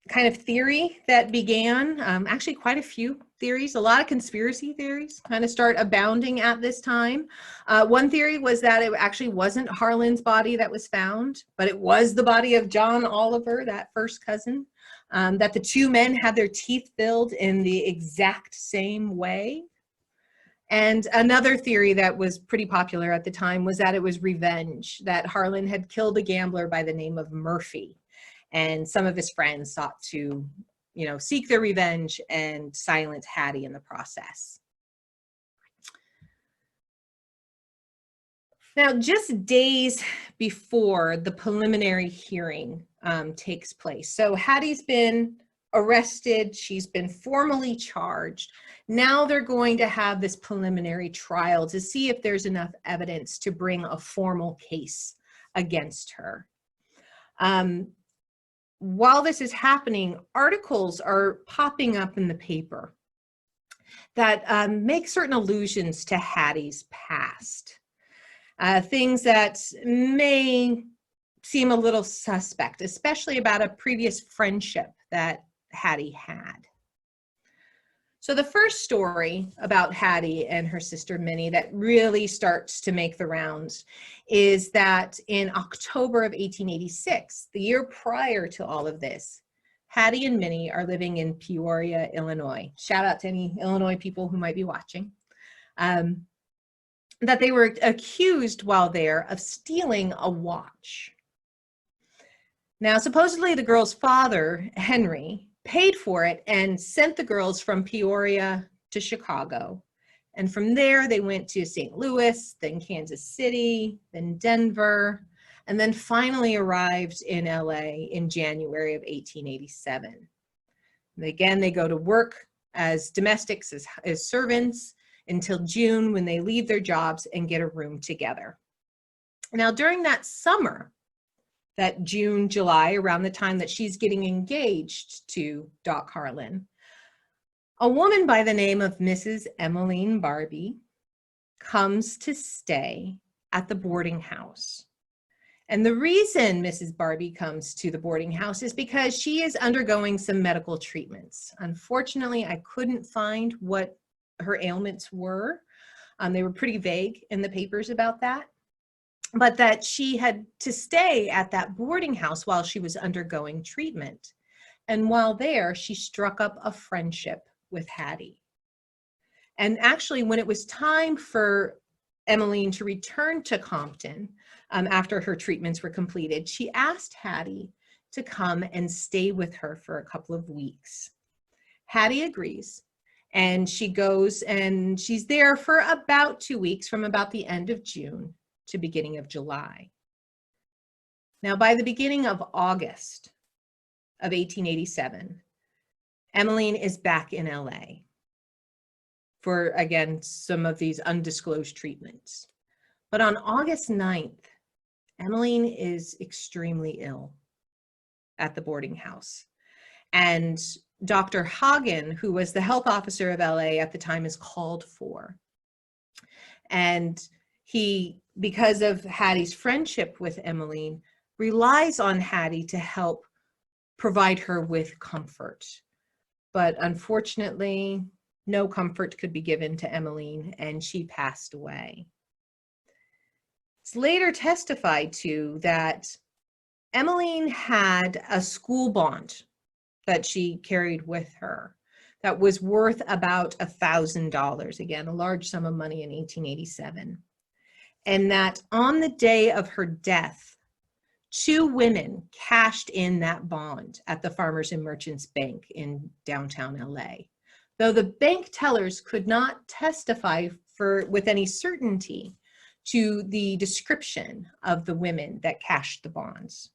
kind of theory that began, actually quite a few theories, a lot of conspiracy theories kind of start abounding at this time. One theory was that it actually wasn't Harlan's body that was found, but it was the body of John Oliver, that first cousin, that the two men had their teeth filled in the exact same way. And another theory that was pretty popular at the time was that it was revenge, that Harlan had killed a gambler by the name of Murphy. And some of his friends sought to, seek their revenge and silence Hattie in the process. Now, just days before the preliminary hearing takes place. So Hattie's been arrested. She's been formally charged. Now they're going to have this preliminary trial to see if there's enough evidence to bring a formal case against her. While this is happening, articles are popping up in the paper that make certain allusions to Hattie's past. Things that may seem a little suspect, especially about a previous friendship that Hattie had. So the first story about Hattie and her sister Minnie that really starts to make the rounds is that in October of 1886, the year prior to all of this, Hattie and Minnie are living in Peoria, Illinois. Shout out to any Illinois people who might be watching. That they were accused while there of stealing a watch. Now, supposedly the girl's father, Henry, paid for it and sent the girls from Peoria to Chicago. And from there, they went to St. Louis, then Kansas City, then Denver, and then finally arrived in LA in January of 1887. And again, they go to work as domestics, as servants, until June when they leave their jobs and get a room together. Now, during that summer, that June, July, around the time that she's getting engaged to Doc Harlan, a woman by the name of Mrs. Emmeline Barbie comes to stay at the boarding house. And the reason Mrs. Barbie comes to the boarding house is because she is undergoing some medical treatments. Unfortunately, I couldn't find what her ailments were. They were pretty vague in the papers about that. But that she had to stay at that boarding house while she was undergoing treatment. And while there, she struck up a friendship with Hattie. And actually, when it was time for Emmeline to return to Compton after her treatments were completed, she asked Hattie to come and stay with her for a couple of weeks. Hattie agrees, and she goes and she's there for about 2 weeks, from about the end of June to beginning of July. Now, by the beginning of August of 1887, Emmeline is back in LA for, again, some of these undisclosed treatments. But on August 9th, Emmeline is extremely ill at the boarding house. And Dr. Hagen, who was the health officer of LA at the time, is called for. And he, because of Hattie's friendship with Emmeline, relies on Hattie to help provide her with comfort. But unfortunately, no comfort could be given to Emmeline, and she passed away. It's later testified to that Emmeline had a school bond that she carried with her that was worth about $1,000, again, a large sum of money in 1887. And that on the day of her death, 2 women cashed in that bond at the Farmers and Merchants Bank in downtown LA. Though the bank tellers could not testify with any certainty to the description of the women that cashed the bonds.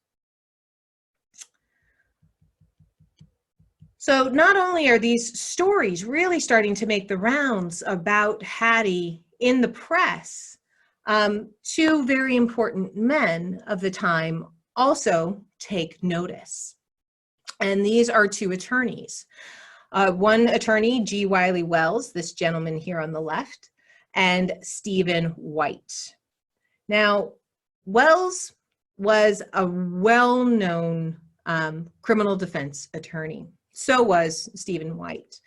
So not only are these stories really starting to make the rounds about Hattie in the press, 2 very important men of the time also take notice. And these are 2 attorneys. One attorney, G. Wiley Wells, this gentleman here on the left, and Stephen White. Now, Wells was a well-known criminal defense attorney. So was Stephen White.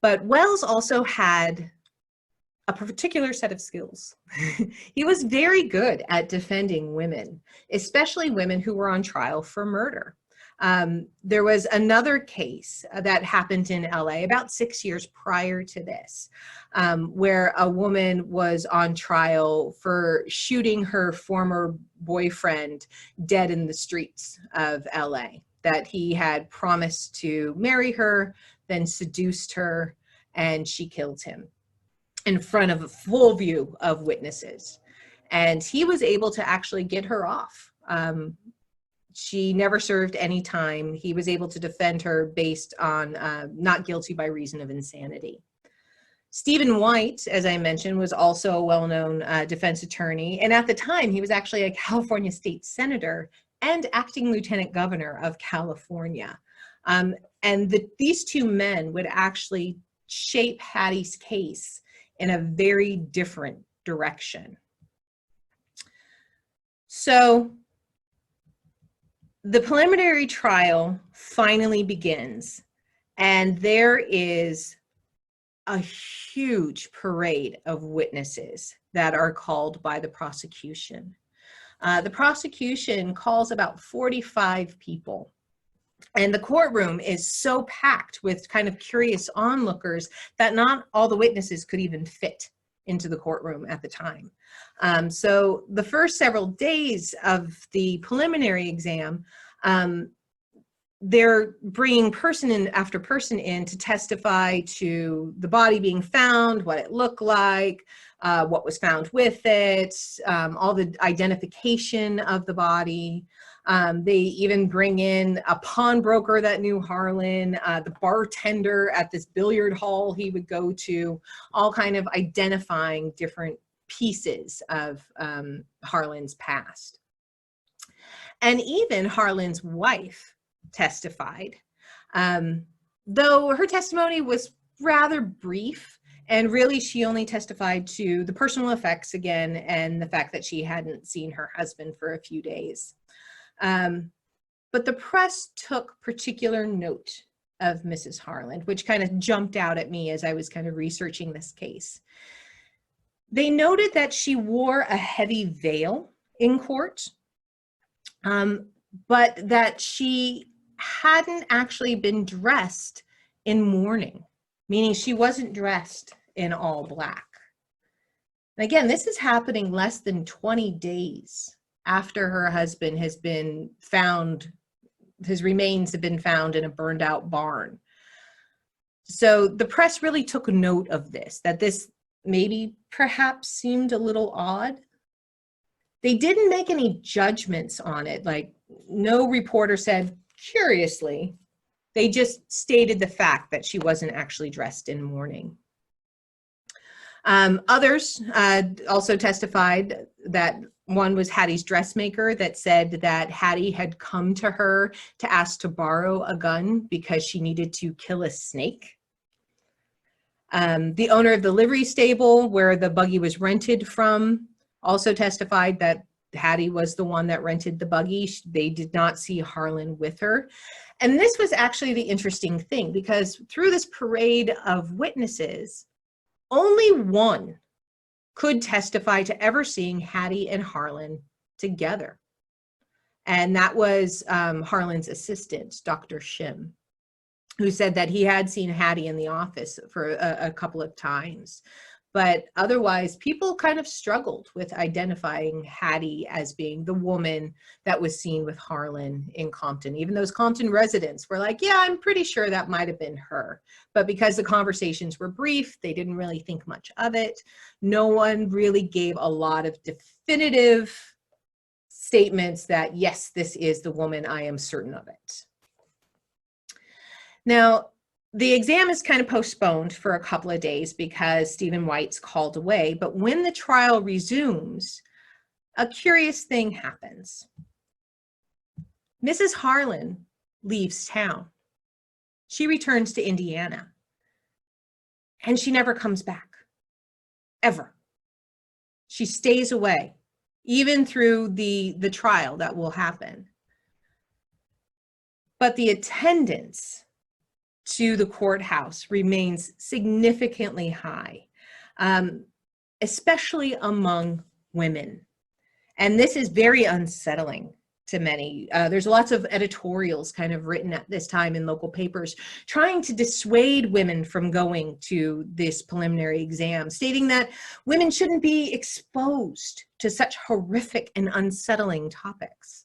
But Wells also had a particular set of skills. He was very good at defending women, especially women who were on trial for murder. There was another case that happened in LA about 6 years prior to this, where a woman was on trial for shooting her former boyfriend dead in the streets of LA, that he had promised to marry her, then seduced her, and she killed him in front of a full view of witnesses. And he was able to actually get her off. She never served any time. He was able to defend her based on not guilty by reason of insanity. Stephen White, as I mentioned, was also a well-known defense attorney. And at the time, he was actually a California state senator and acting lieutenant governor of California. These 2 men would actually shape Hattie's case in a very different direction. So the preliminary trial finally begins, and there is a huge parade of witnesses that are called by the prosecution. The prosecution calls about 45 people. And the courtroom is so packed with kind of curious onlookers that not all the witnesses could even fit into the courtroom at the time. So the first several days of the preliminary exam, they're bringing person in after person in to testify to the body being found, what it looked like, what was found with it, all the identification of the body. They even bring in a pawnbroker that knew Harlan, the bartender at this billiard hall he would go to, all kind of identifying different pieces of Harlan's past. And even Harlan's wife testified, though her testimony was rather brief, and really she only testified to the personal effects again and the fact that she hadn't seen her husband for a few days. But the press took particular note of Mrs. Harlan, which kind of jumped out at me as I was kind of researching this case. They noted that she wore a heavy veil in court, but that she hadn't actually been dressed in mourning, meaning she wasn't dressed in all black. And again, this is happening less than 20 days after her husband has been found, his remains have been found in a burned out barn. So the press really took note of this, that this maybe perhaps seemed a little odd. They didn't make any judgments on it. Like, no reporter said, curiously. They just stated the fact that she wasn't actually dressed in mourning. Others also testified that one was Hattie's dressmaker that said that Hattie had come to her to ask to borrow a gun because she needed to kill a snake. The owner of the livery stable where the buggy was rented from also testified that Hattie was the one that rented the buggy. They did not see Harlan with her. And this was actually the interesting thing, because through this parade of witnesses, only one could testify to ever seeing Hattie and Harlan together. And that was Harlan's assistant, Dr. Shim, who said that he had seen Hattie in the office for a couple of times. But otherwise, people kind of struggled with identifying Hattie as being the woman that was seen with Harlan in Compton. Even those Compton residents were like, yeah, I'm pretty sure that might have been her. But because the conversations were brief, they didn't really think much of it. No one really gave a lot of definitive statements that, yes, this is the woman, I am certain of it. Now, the exam is kind of postponed for a couple of days because Stephen White's called away, but when the trial resumes, a curious thing happens. Mrs. Harlan leaves town. She returns to Indiana, and she never comes back, ever. She stays away, even through the trial that will happen. But the attendance to the courthouse remains significantly high, especially among women. And this is very unsettling to many. There's lots of editorials kind of written at this time in local papers trying to dissuade women from going to this preliminary exam, stating that women shouldn't be exposed to such horrific and unsettling topics.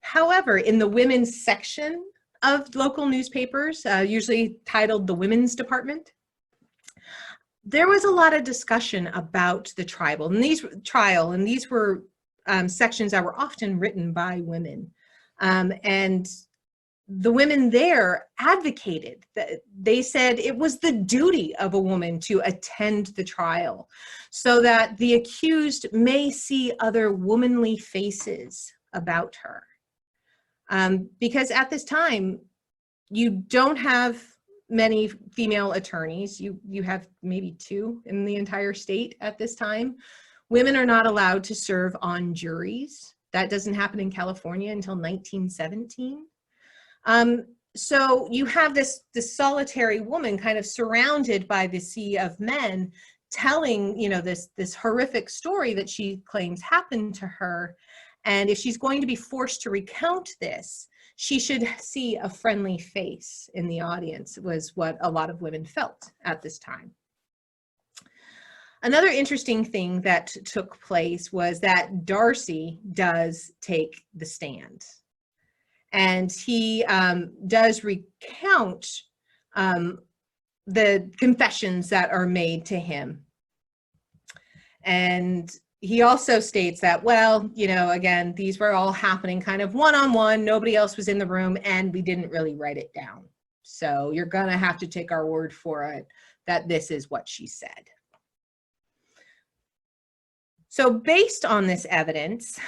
However, in the women's section of local newspapers, usually titled the Women's Department, there was a lot of discussion about the trial, and these were sections that were often written by women, and the women there advocated that they said it was the duty of a woman to attend the trial so that the accused may see other womanly faces about her. Because at this time, you don't have many female attorneys. You have maybe 2 in the entire state at this time. Women are not allowed to serve on juries. That doesn't happen in California until 1917. So you have this solitary woman kind of surrounded by the sea of men telling, this horrific story that she claims happened to her. And if she's going to be forced to recount this, she should see a friendly face in the audience, was what a lot of women felt at this time. Another interesting thing that took place was that Darcy does take the stand. And he does recount the confessions that are made to him. And he also states that, well, again, these were all happening kind of one-on-one. Nobody else was in the room, and we didn't really write it down. So you're going to have to take our word for it that this is what she said. So based on this evidence,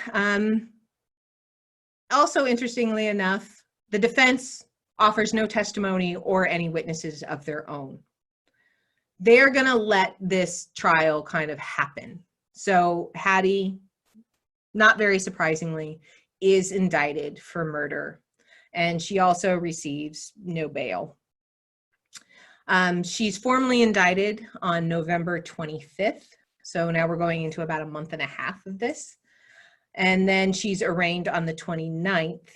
also interestingly enough, the defense offers no testimony or any witnesses of their own. They're going to let this trial kind of happen. So Hattie, not very surprisingly, is indicted for murder, and she also receives no bail. She's formally indicted on November 25th. So now we're going into about a month and a half of this. And then she's arraigned on the 29th,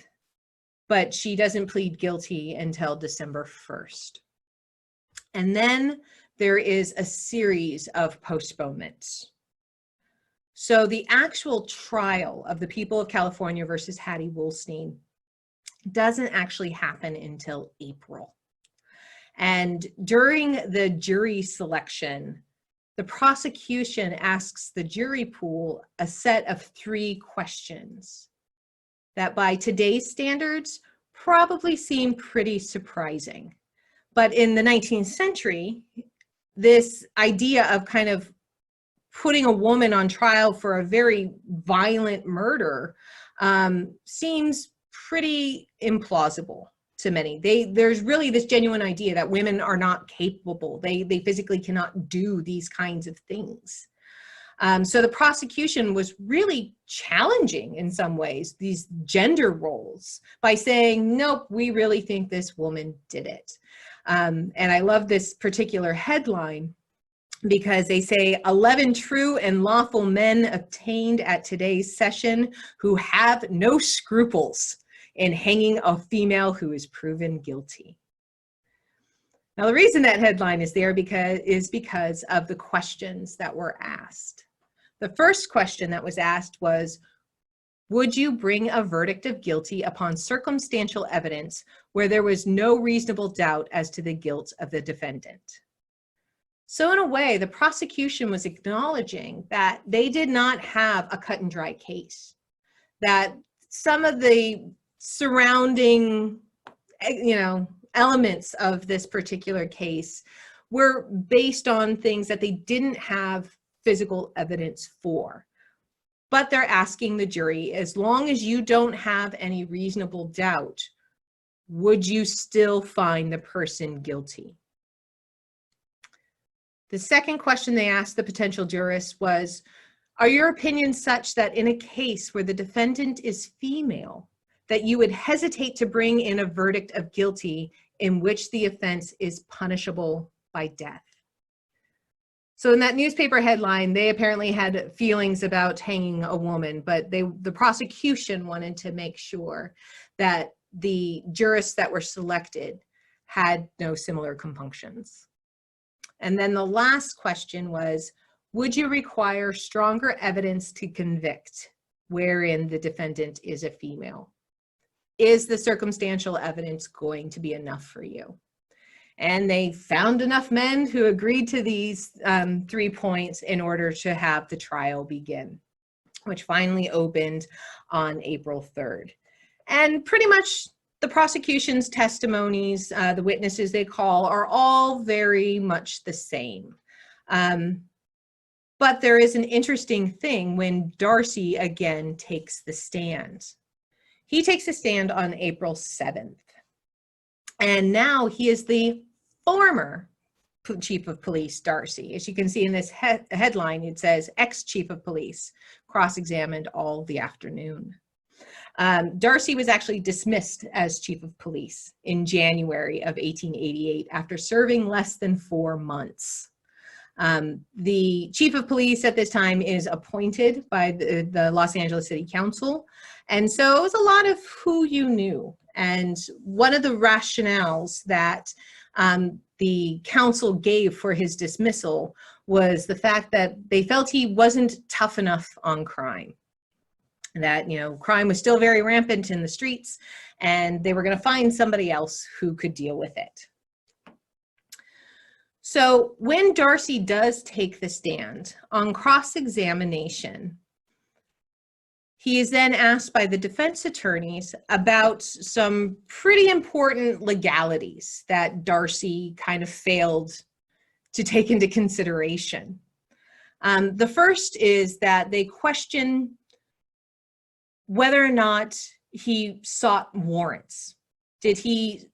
but she doesn't plead guilty until December 1st. And then there is a series of postponements. So the actual trial of the people of California versus Hattie Woolsteen doesn't actually happen until April. And during the jury selection, the prosecution asks the jury pool a set of 3 questions that by today's standards probably seem pretty surprising. But in the 19th century, this idea of kind of putting a woman on trial for a very violent murder seems pretty implausible to many. There's really this genuine idea that women are not capable. They physically cannot do these kinds of things. So the prosecution was really challenging in some ways these gender roles by saying, nope, we really think this woman did it. And I love this particular headline because they say 11 true and lawful men obtained at today's session who have no scruples in hanging a female who is proven guilty. Now, the reason that headline is there is because of the questions that were asked. The first question that was asked was, would you bring a verdict of guilty upon circumstantial evidence where there was no reasonable doubt as to the guilt of the defendant? So in a way, the prosecution was acknowledging that they did not have a cut and dry case, that some of the surrounding, elements of this particular case were based on things that they didn't have physical evidence for. But they're asking the jury, as long as you don't have any reasonable doubt, would you still find the person guilty? The second question they asked the potential jurists was, are your opinions such that in a case where the defendant is female, that you would hesitate to bring in a verdict of guilty in which the offense is punishable by death? So in that newspaper headline, they apparently had feelings about hanging a woman, but the prosecution wanted to make sure that the jurists that were selected had no similar compunctions. And then the last question was, would you require stronger evidence to convict wherein the defendant is a female? Is the circumstantial evidence going to be enough for you? And they found enough men who agreed to these 3 points in order to have the trial begin, which finally opened on April 3rd. And pretty much the prosecution's testimonies, the witnesses they call, are all very much the same. But there is an interesting thing when Darcy again takes the stand. He takes a stand on April 7th. And now he is the former chief of police, Darcy. As you can see in this headline, it says ex-chief of police cross-examined all the afternoon. Darcy was actually dismissed as chief of police in January of 1888 after serving less than 4 months. The chief of police at this time is appointed by the Los Angeles City Council. And so it was a lot of who you knew. And one of the rationales that the council gave for his dismissal was the fact that they felt he wasn't tough enough on crime. That, you know, crime was still very rampant in the streets, and they were going to find somebody else who could deal with it. So when Darcy does take the stand on cross-examination, he is then asked by the defense attorneys about some pretty important legalities that Darcy kind of failed to take into consideration. The first is that they question whether or not he sought warrants. Did he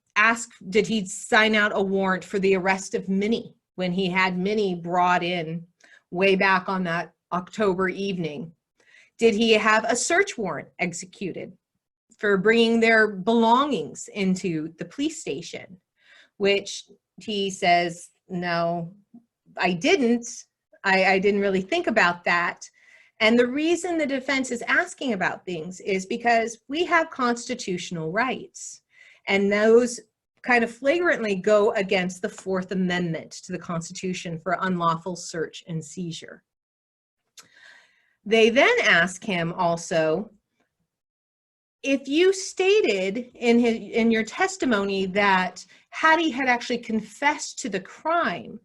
sign out a warrant for the arrest of Minnie when he had Minnie brought in way back on that October evening? Did he have a search warrant executed for bringing their belongings into the police station? Which he says, no, I didn't. I didn't really think about that. And the reason the defense is asking about things is because we have constitutional rights, and those kind of flagrantly go against the Fourth Amendment to the Constitution for unlawful search and seizure. They then ask him also, if you stated in your testimony that Hattie had actually confessed to the crime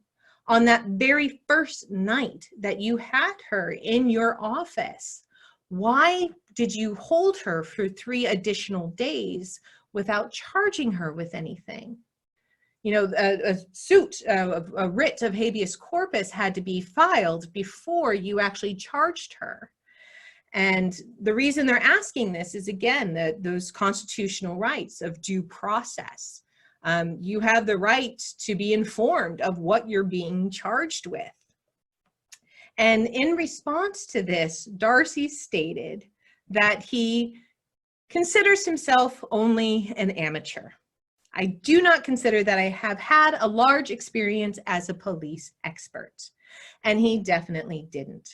on that very first night that you had her in your office, why did you hold her for 3 additional days without charging her with anything? You know, a writ of habeas corpus had to be filed before you actually charged her. And the reason they're asking this is, again, that those constitutional rights of due process. You have the right to be informed of what you're being charged with. And in response to this, Darcy stated that he considers himself only an amateur. I do not consider that I have had a large experience as a police expert. And he definitely didn't.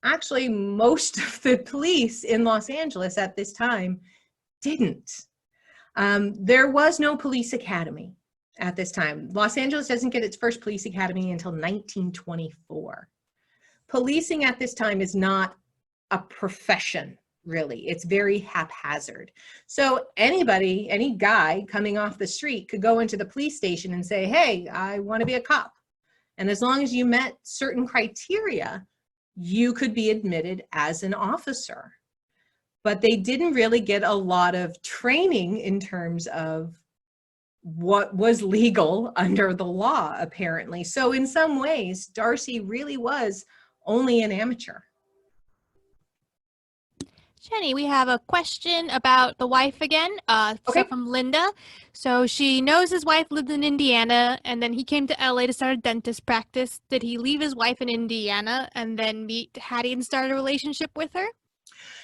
Actually, most of the police in Los Angeles at this time didn't. There was no police academy at this time. Los Angeles doesn't get its first police academy until 1924. Policing at this time is not a profession, really. It's very haphazard. So anybody, any guy coming off the street could go into the police station and say, hey, I want to be a cop. And as long as you met certain criteria, you could be admitted as an officer. But they didn't really get a lot of training in terms of what was legal under the law, apparently. So in some ways, Darcy really was only an amateur. Jenny, we have a question about the wife again. Okay. So from Linda. So she knows his wife lived in Indiana, and then he came to LA to start a dentist practice. Did he leave his wife in Indiana and then meet Hattie and start a relationship with her?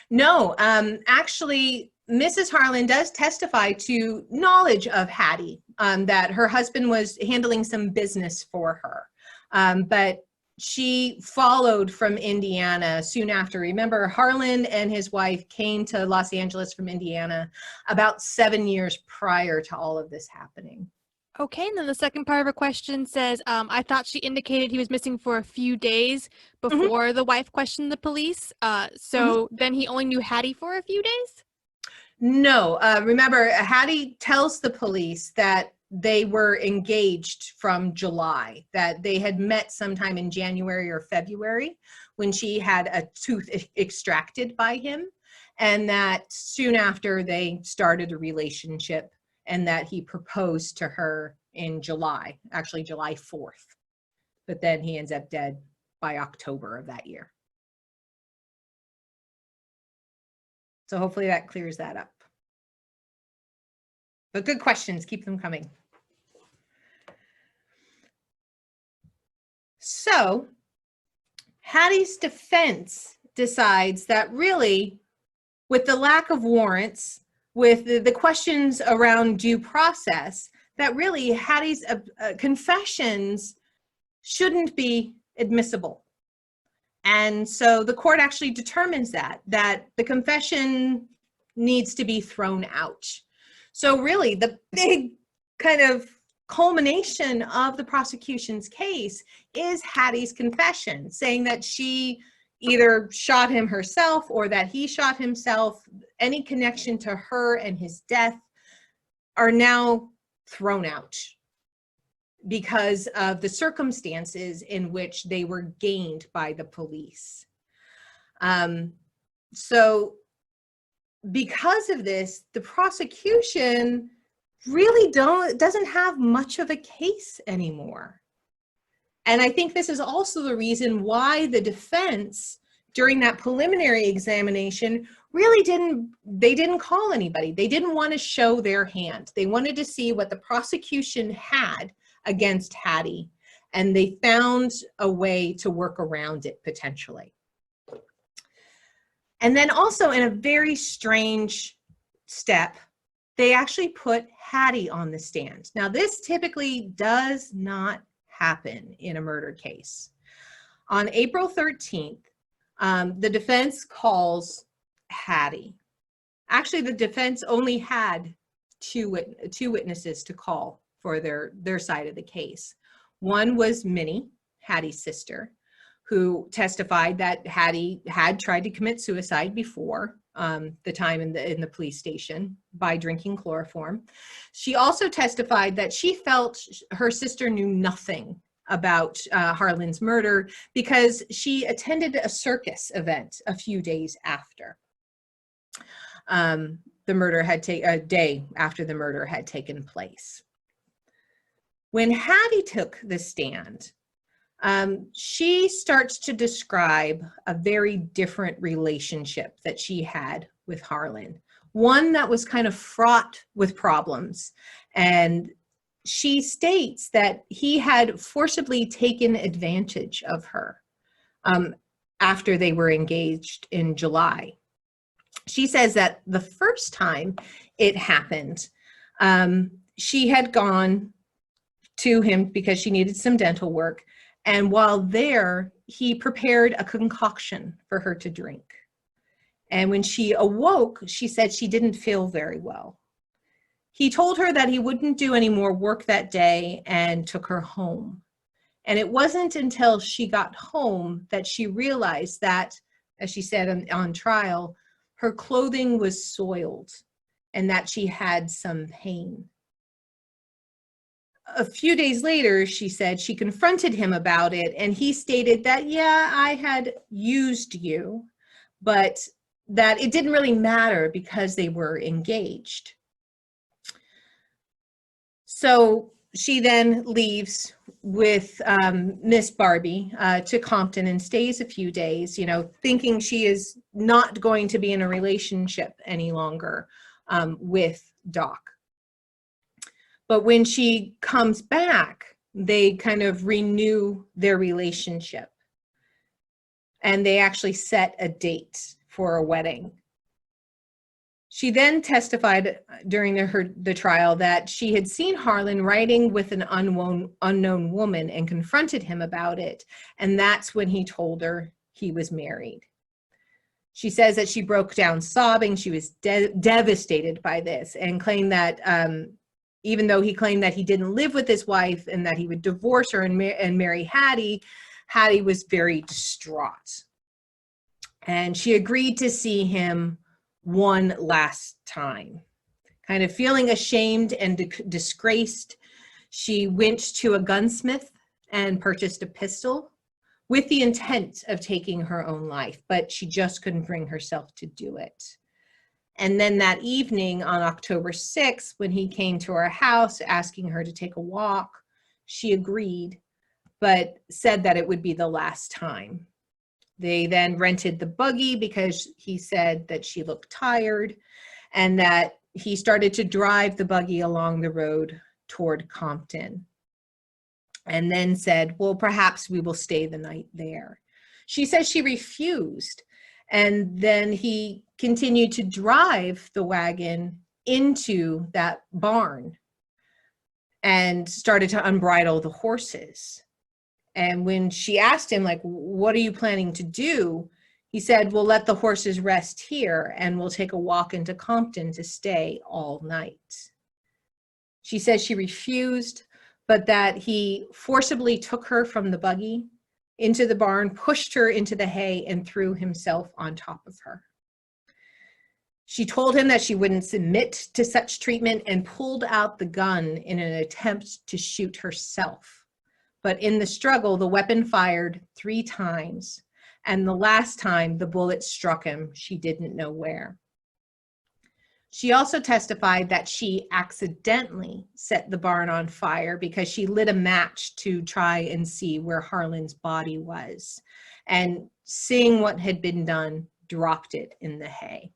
No, actually, Mrs. Harlan does testify to knowledge of Hattie, that her husband was handling some business for her. But she followed from Indiana soon after. Remember, Harlan and his wife came to Los Angeles from Indiana about 7 years prior to all of this happening. Okay, and then the second part of her question says, I thought she indicated he was missing for a few days before the wife questioned the police. So then he only knew Hattie for a few days? No, remember, Hattie tells the police that they were engaged from July, that they had met sometime in January or February when she had a tooth extracted by him, and that soon after they started a relationship, and that he proposed to her in July, actually July 4th. But then he ends up dead by October of that year. So hopefully that clears that up. But good questions, keep them coming. So Hattie's defense decides that really with the lack of warrants, with the questions around due process, that really Hattie's confessions shouldn't be admissible. And so the court actually determines that the confession needs to be thrown out. So really the big kind of culmination of the prosecution's case is Hattie's confession, saying that she either shot him herself or that he shot himself. Any connection to her and his death are now thrown out because of the circumstances in which they were gained by the police. So because of this, the prosecution really doesn't have much of a case anymore. And I think this is also the reason why the defense during that preliminary examination really didn't call anybody. They didn't want to show their hand. They wanted to see what the prosecution had against Hattie, and they found a way to work around it potentially. And then also in a very strange step, they actually put Hattie on the stand. Now, this typically does not happen in a murder case. On April 13th, the defense calls Hattie. Actually, the defense only had two witnesses to call for their side of the case. One was Minnie, Hattie's sister, who testified that Hattie had tried to commit suicide before the time in the police station by drinking chloroform. She also testified that she felt her sister knew nothing about Harlan's murder because she attended a circus event a few days after the murder a day after the murder had taken place. When Hattie took the stand, she starts to describe a very different relationship that she had with Harlan, one that was kind of fraught with problems. And she states that he had forcibly taken advantage of her after they were engaged in July. She says that the first time it happened, she had gone to him because she needed some dental work. And while there, he prepared a concoction for her to drink. And when she awoke, she said she didn't feel very well. He told her that he wouldn't do any more work that day and took her home. And it wasn't until she got home that she realized that, as she said on trial, her clothing was soiled and that she had some pain. A few days later, she said she confronted him about it, and he stated that, yeah, I had used you, but that it didn't really matter because they were engaged. So she then leaves with Miss Barbie to Compton and stays a few days, thinking she is not going to be in a relationship any longer with Doc. But when she comes back, they kind of renew their relationship. And they actually set a date for a wedding. She then testified during the trial that she had seen Harlan riding with an unknown woman and confronted him about it. And that's when he told her he was married. She says that she broke down sobbing. She was devastated by this and claimed that even though he claimed that he didn't live with his wife and that he would divorce her and marry Hattie, Hattie was very distraught. And she agreed to see him one last time. Kind of feeling ashamed and disgraced, she went to a gunsmith and purchased a pistol with the intent of taking her own life, but she just couldn't bring herself to do it. And then that evening on October 6th, when he came to her house asking her to take a walk, she agreed, but said that it would be the last time. They then rented the buggy because he said that she looked tired, and that he started to drive the buggy along the road toward Compton, and then said, well, perhaps we will stay the night there. She says she refused, And then he continued to drive the wagon into that barn and started to unbridle the horses. And when she asked him, like, what are you planning to do? He said, we'll let the horses rest here and we'll take a walk into Compton to stay all night. She says she refused, but that he forcibly took her from the buggy into the barn, pushed her into the hay, and threw himself on top of her. She told him that she wouldn't submit to such treatment and pulled out the gun in an attempt to shoot herself. But in the struggle, the weapon fired 3 times, and the last time the bullet struck him, she didn't know where. She also testified that she accidentally set the barn on fire because she lit a match to try and see where Harlan's body was, and seeing what had been done, dropped it in the hay.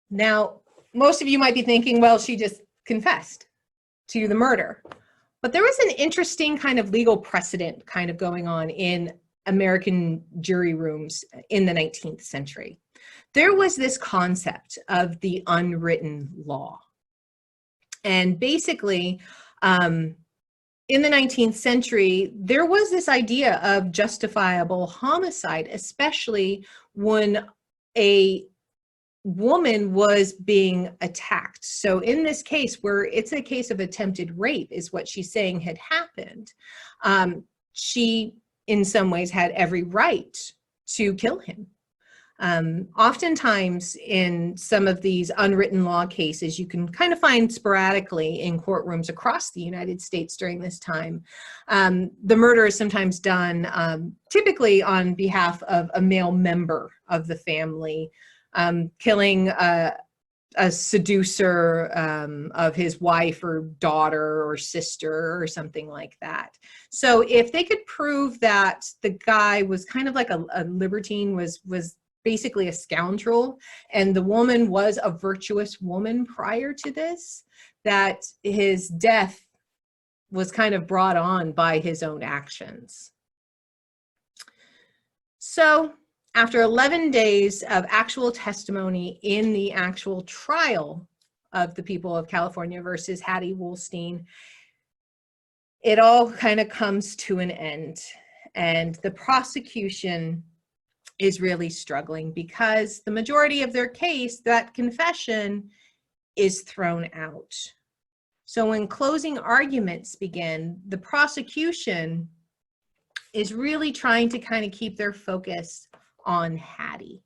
Now, most of you might be thinking, well, she just confessed to the murder. But there was an interesting kind of legal precedent kind of going on in American jury rooms in the 19th century. There was this concept of the unwritten law. And basically, in the 19th century, there was this idea of justifiable homicide, especially when a woman was being attacked. So in this case, where it's a case of attempted rape is what she's saying had happened, she in some ways had every right to kill him. Oftentimes in some of these unwritten law cases, you can kind of find sporadically in courtrooms across the United States during this time, the murder is sometimes done typically on behalf of a male member of the family, killing a seducer of his wife or daughter or sister or something like that. So if they could prove that the guy was kind of like a libertine, was basically a scoundrel, and the woman was a virtuous woman prior to this, that his death was kind of brought on by his own actions. So after 11 days of actual testimony in the actual trial of the people of California versus Hattie Woolsteen, it all kind of comes to an end. And the prosecution is really struggling because the majority of their case, that confession, is thrown out. So when closing arguments begin, the prosecution is really trying to kind of keep their focus on Hattie.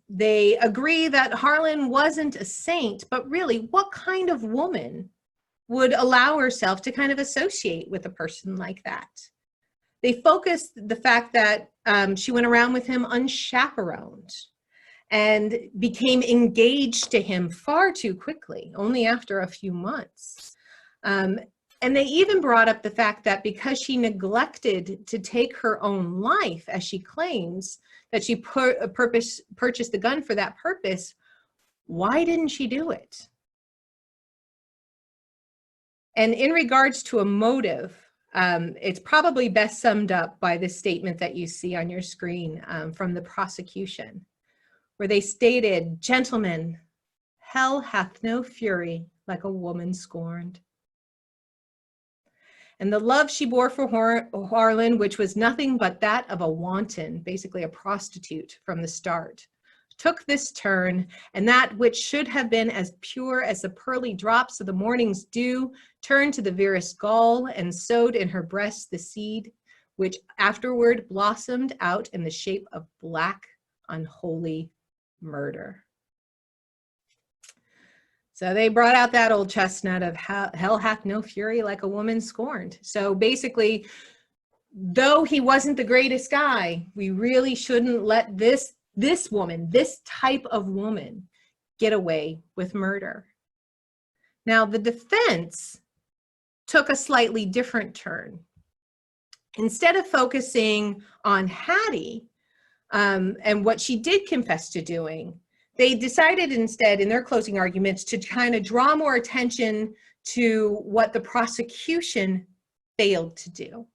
They agree that Harlan wasn't a saint, but really, what kind of woman would allow herself to kind of associate with a person like that? They focused the fact that she went around with him unchaperoned and became engaged to him far too quickly, only after a few months. And they even brought up the fact that because she neglected to take her own life, as she claims, that she purchased the gun for that purpose, why didn't she do it? And in regards to a motive, it's probably best summed up by the statement that you see on your screen from the prosecution, where they stated, "Gentlemen, hell hath no fury like a woman scorned." And the love she bore for Harlan, which was nothing but that of a wanton, basically a prostitute from the start, took this turn, and that which should have been as pure as the pearly drops of the morning's dew turned to the verest gall and sowed in her breast the seed, which afterward blossomed out in the shape of black, unholy murder. So they brought out that old chestnut of hell hath no fury like a woman scorned. So basically, though he wasn't the greatest guy, we really shouldn't let this woman, this type of woman, get away with murder. Now, the defense took a slightly different turn. Instead of focusing on Hattie and what she did confess to doing, they decided instead in their closing arguments to kind of draw more attention to what the prosecution failed to do.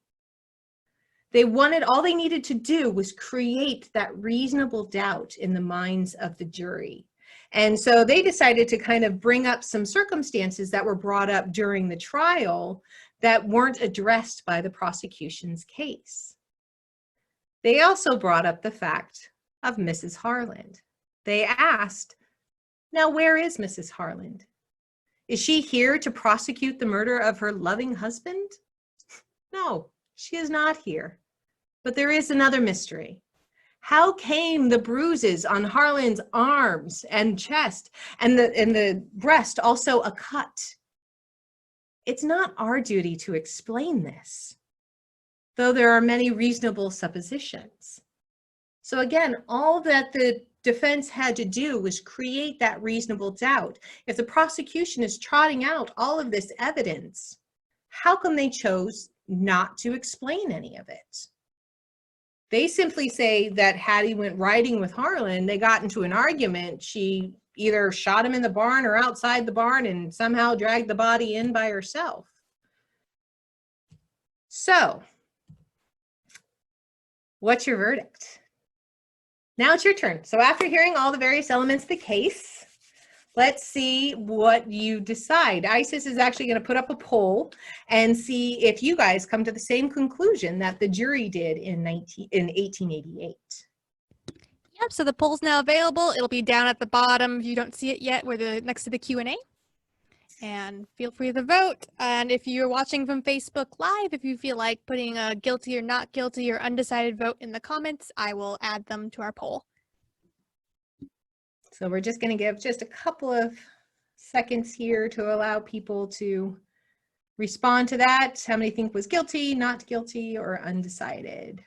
All they needed to do was create that reasonable doubt in the minds of the jury. And so they decided to kind of bring up some circumstances that were brought up during the trial that weren't addressed by the prosecution's case. They also brought up the fact of Mrs. Harlan. They asked, now where is Mrs. Harlan? Is she here to prosecute the murder of her loving husband? No, she is not here. But there is another mystery. How came the bruises on Harlan's arms and chest and the breast also a cut? It's not our duty to explain this, though there are many reasonable suppositions. So again, all that the defense had to do was create that reasonable doubt. If the prosecution is trotting out all of this evidence, how come they chose not to explain any of it? They simply say that Hattie went riding with Harlan. They got into an argument. She either shot him in the barn or outside the barn and somehow dragged the body in by herself. So, what's your verdict? Now it's your turn. So after hearing all the various elements of the case, let's see what you decide. ISIS is actually going to put up a poll and see if you guys come to the same conclusion that the jury did in 1888. Yep, so the poll's now available. It'll be down at the bottom if you don't see it yet, where next to the Q&A. And feel free to vote. And if you're watching from Facebook Live, if you feel like putting a guilty or not guilty or undecided vote in the comments, I will add them to our poll. So we're just going to give just a couple of seconds here to allow people to respond to that. How many think was guilty, not guilty, or undecided?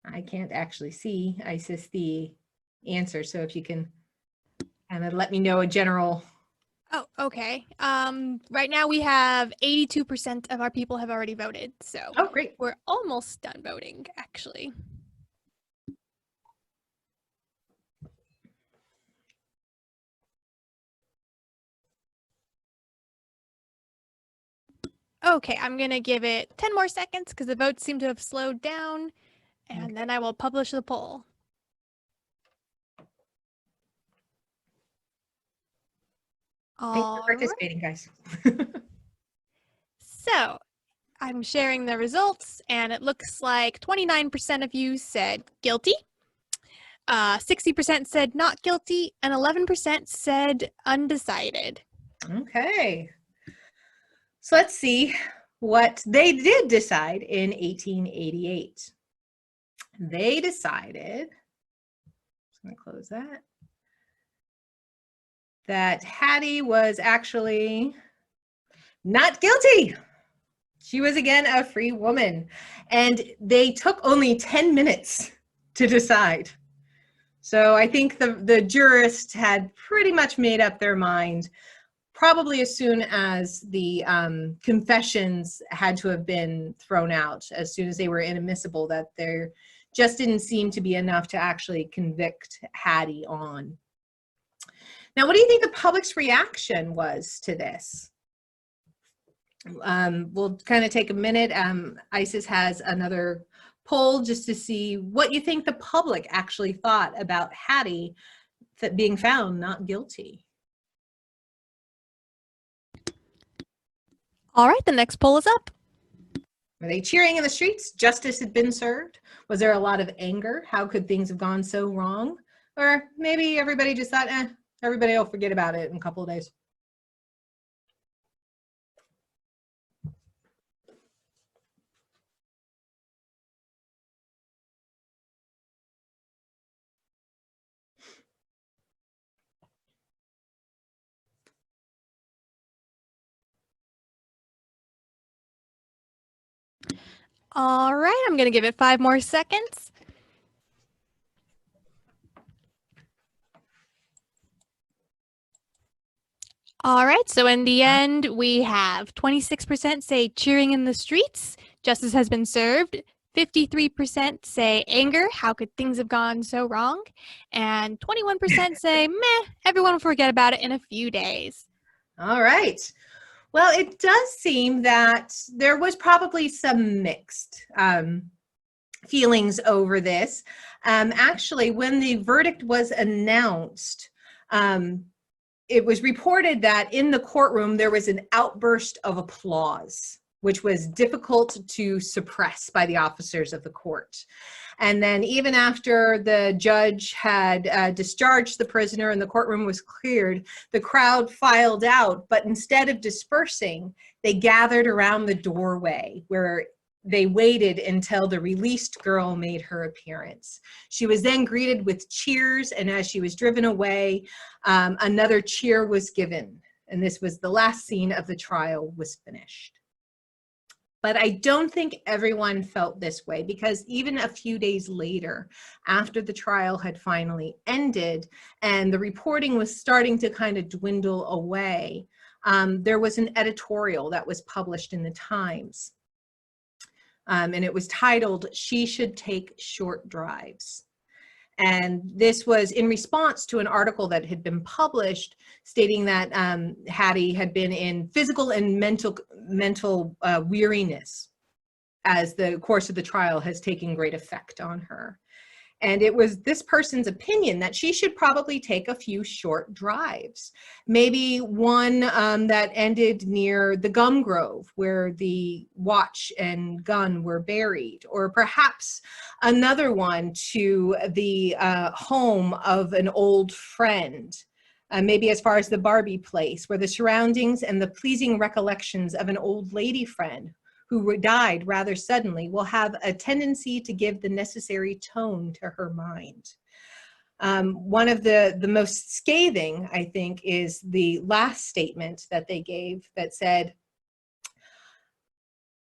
I can't actually see, ISIS, the answer. So if you can kind of let me know a general. Oh, okay. Right now we have 82% of our people have already voted. So oh, great. We're almost done voting, actually. Okay, I'm going to give it 10 more seconds because the votes seem to have slowed down, and then I will publish the poll. Thanks for participating, guys. So I'm sharing the results, and it looks like 29% of you said guilty, 60% said not guilty, and 11% said undecided. Okay. So let's see what they did decide in 1888. They decided, I'm going to close that Hattie was actually not guilty. She was again a free woman, and they took only 10 minutes to decide. So I think the jurists had pretty much made up their mind probably as soon as the confessions had to have been thrown out, as soon as they were inadmissible, that there just didn't seem to be enough to actually convict Hattie on. Now, what do you think the public's reaction was to this? We'll kind of take a minute. ISIS has another poll just to see what you think the public actually thought about Hattie being found not guilty. All right, the next poll is up. Were they cheering in the streets? Justice had been served? Was there a lot of anger? How could things have gone so wrong? Or maybe everybody just thought, everybody will forget about it in a couple of days. All right, I'm going to give it 5 more seconds. All right, so in the end, we have 26% say cheering in the streets, justice has been served, 53% say anger, how could things have gone so wrong? And 21% say, meh, everyone will forget about it in a few days. All right. Well, it does seem that there was probably some mixed feelings over this. Actually, when the verdict was announced, it was reported that in the courtroom there was an outburst of applause, which was difficult to suppress by the officers of the court. And then even after the judge had discharged the prisoner and the courtroom was cleared, the crowd filed out, but instead of dispersing, they gathered around the doorway where they waited until the released girl made her appearance. She was then greeted with cheers, and as she was driven away, another cheer was given. And this was the last scene of the trial was finished. But I don't think everyone felt this way, because even a few days later, after the trial had finally ended and the reporting was starting to kind of dwindle away, there was an editorial that was published in the Times. And it was titled, "She Should Take Short Drives." And this was in response to an article that had been published stating that Hattie had been in physical and mental weariness as the course of the trial has taken great effect on her. And it was this person's opinion that she should probably take a few short drives. Maybe one that ended near the gum grove where the watch and gun were buried, or perhaps another one to the home of an old friend. Maybe as far as the Barbie place, where the surroundings and the pleasing recollections of an old lady friend who died rather suddenly will have a tendency to give the necessary tone to her mind. One of the most scathing, I think, is the last statement that they gave that said,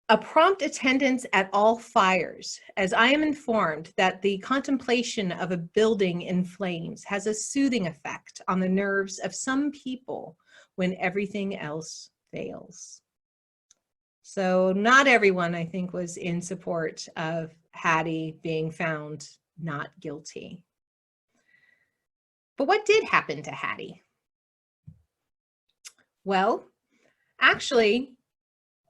"A prompt attendance at all fires, as I am informed that the contemplation of a building in flames has a soothing effect on the nerves of some people when everything else fails." So not everyone, I think, was in support of Hattie being found not guilty. But what did happen to Hattie? Well, actually,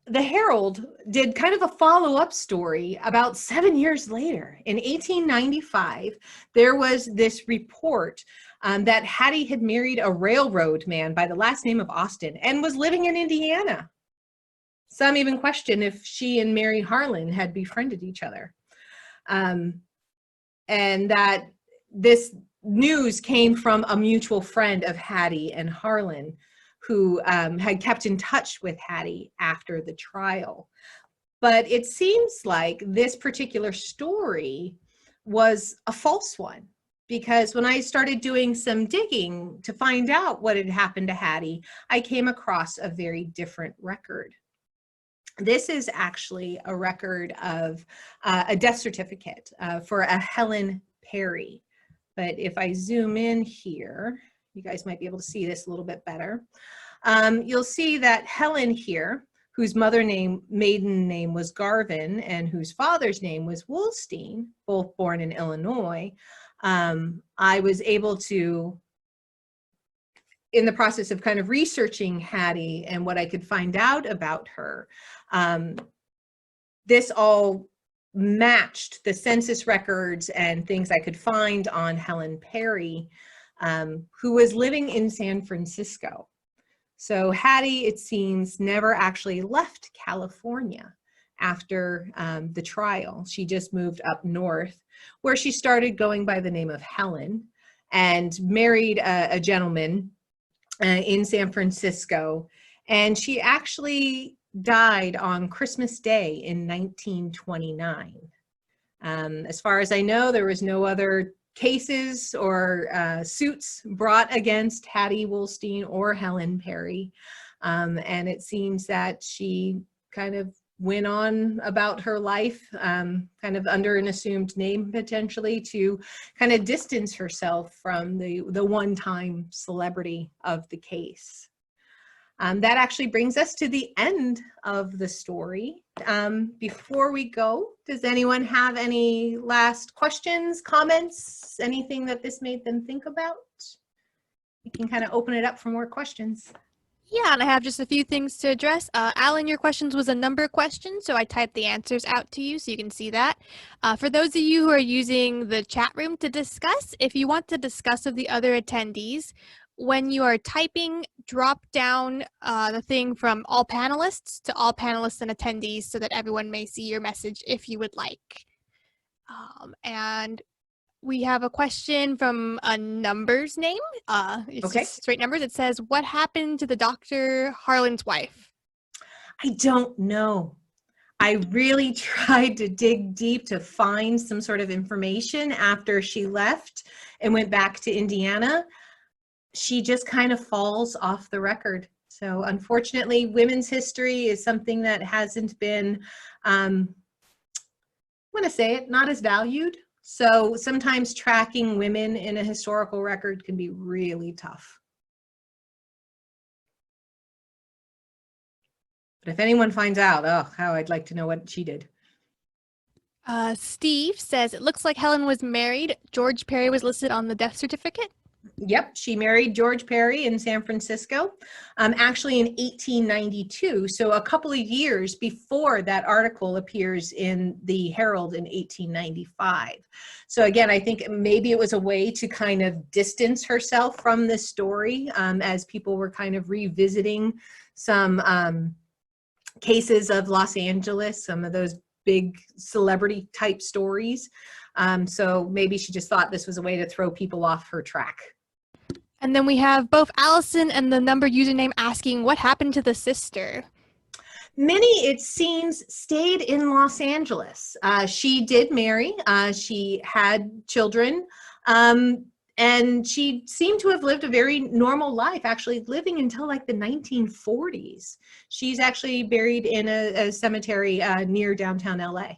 the Herald did kind of a follow-up story about 7 years later. In 1895, there was this report that Hattie had married a railroad man by the last name of Austin and was living in Indiana. Some even question if she and Mary Harlan had befriended each other. And that this news came from a mutual friend of Hattie and Harlan, who had kept in touch with Hattie after the trial. But it seems like this particular story was a false one, because when I started doing some digging to find out what had happened to Hattie, I came across a very different record. This is actually a record of a death certificate for a Helen Perry. But if I zoom in here, you guys might be able to see this a little bit better. You'll see that Helen here, whose maiden name was Garvin and whose father's name was Woolsteen, both born in Illinois, I was able to, in the process of kind of researching Hattie and what I could find out about her, this all matched the census records and things I could find on Helen Perry, who was living in San Francisco. So Hattie, it seems, never actually left California after the trial. She just moved up north, where she started going by the name of Helen and married a gentleman in San Francisco. And she actually died on Christmas Day in 1929. As far as I know, there was no other cases or suits brought against Hattie Woolsteen or Helen Perry. And it seems that she kind of went on about her life, kind of under an assumed name potentially, to kind of distance herself from the one-time celebrity of the case. That actually brings us to the end of the story. Before we go, does anyone have any last questions, comments, anything that this made them think about? You can kind of open it up for more questions. Yeah, and I have just a few things to address. Alan, your questions was a number question, so I typed the answers out to you so you can see that. For those of you who are using the chat room to discuss, if you want to discuss with the other attendees, when you are typing, drop down the thing from all panelists to all panelists and attendees so that everyone may see your message if you would like. And we have a question from a numbers name. It's Okay. just straight numbers. It says, what happened to the Dr. Harlan's wife? I don't know. I really tried to dig deep to find some sort of information after she left and went back to Indiana. She just kind of falls off the record. So unfortunately, women's history is something that hasn't been, I'm going to say it, not as valued. So sometimes tracking women in a historical record can be really tough. But if anyone finds out, oh, how I'd like to know what she did. Steve says, it looks like Helen was married. George Perry was listed on the death certificate. Yep, she married George Perry in San Francisco, actually in 1892. So a couple of years before that article appears in the Herald in 1895. So again, I think maybe it was a way to kind of distance herself from this story as people were kind of revisiting some cases of Los Angeles, some of those big celebrity type stories. So maybe she just thought this was a way to throw people off her track. And then we have both Allison and the number username asking, what happened to the sister? Minnie, it seems, stayed in Los Angeles. She did marry. She had children. And she seemed to have lived a very normal life, actually living until like the 1940s. She's actually buried in a cemetery near downtown LA.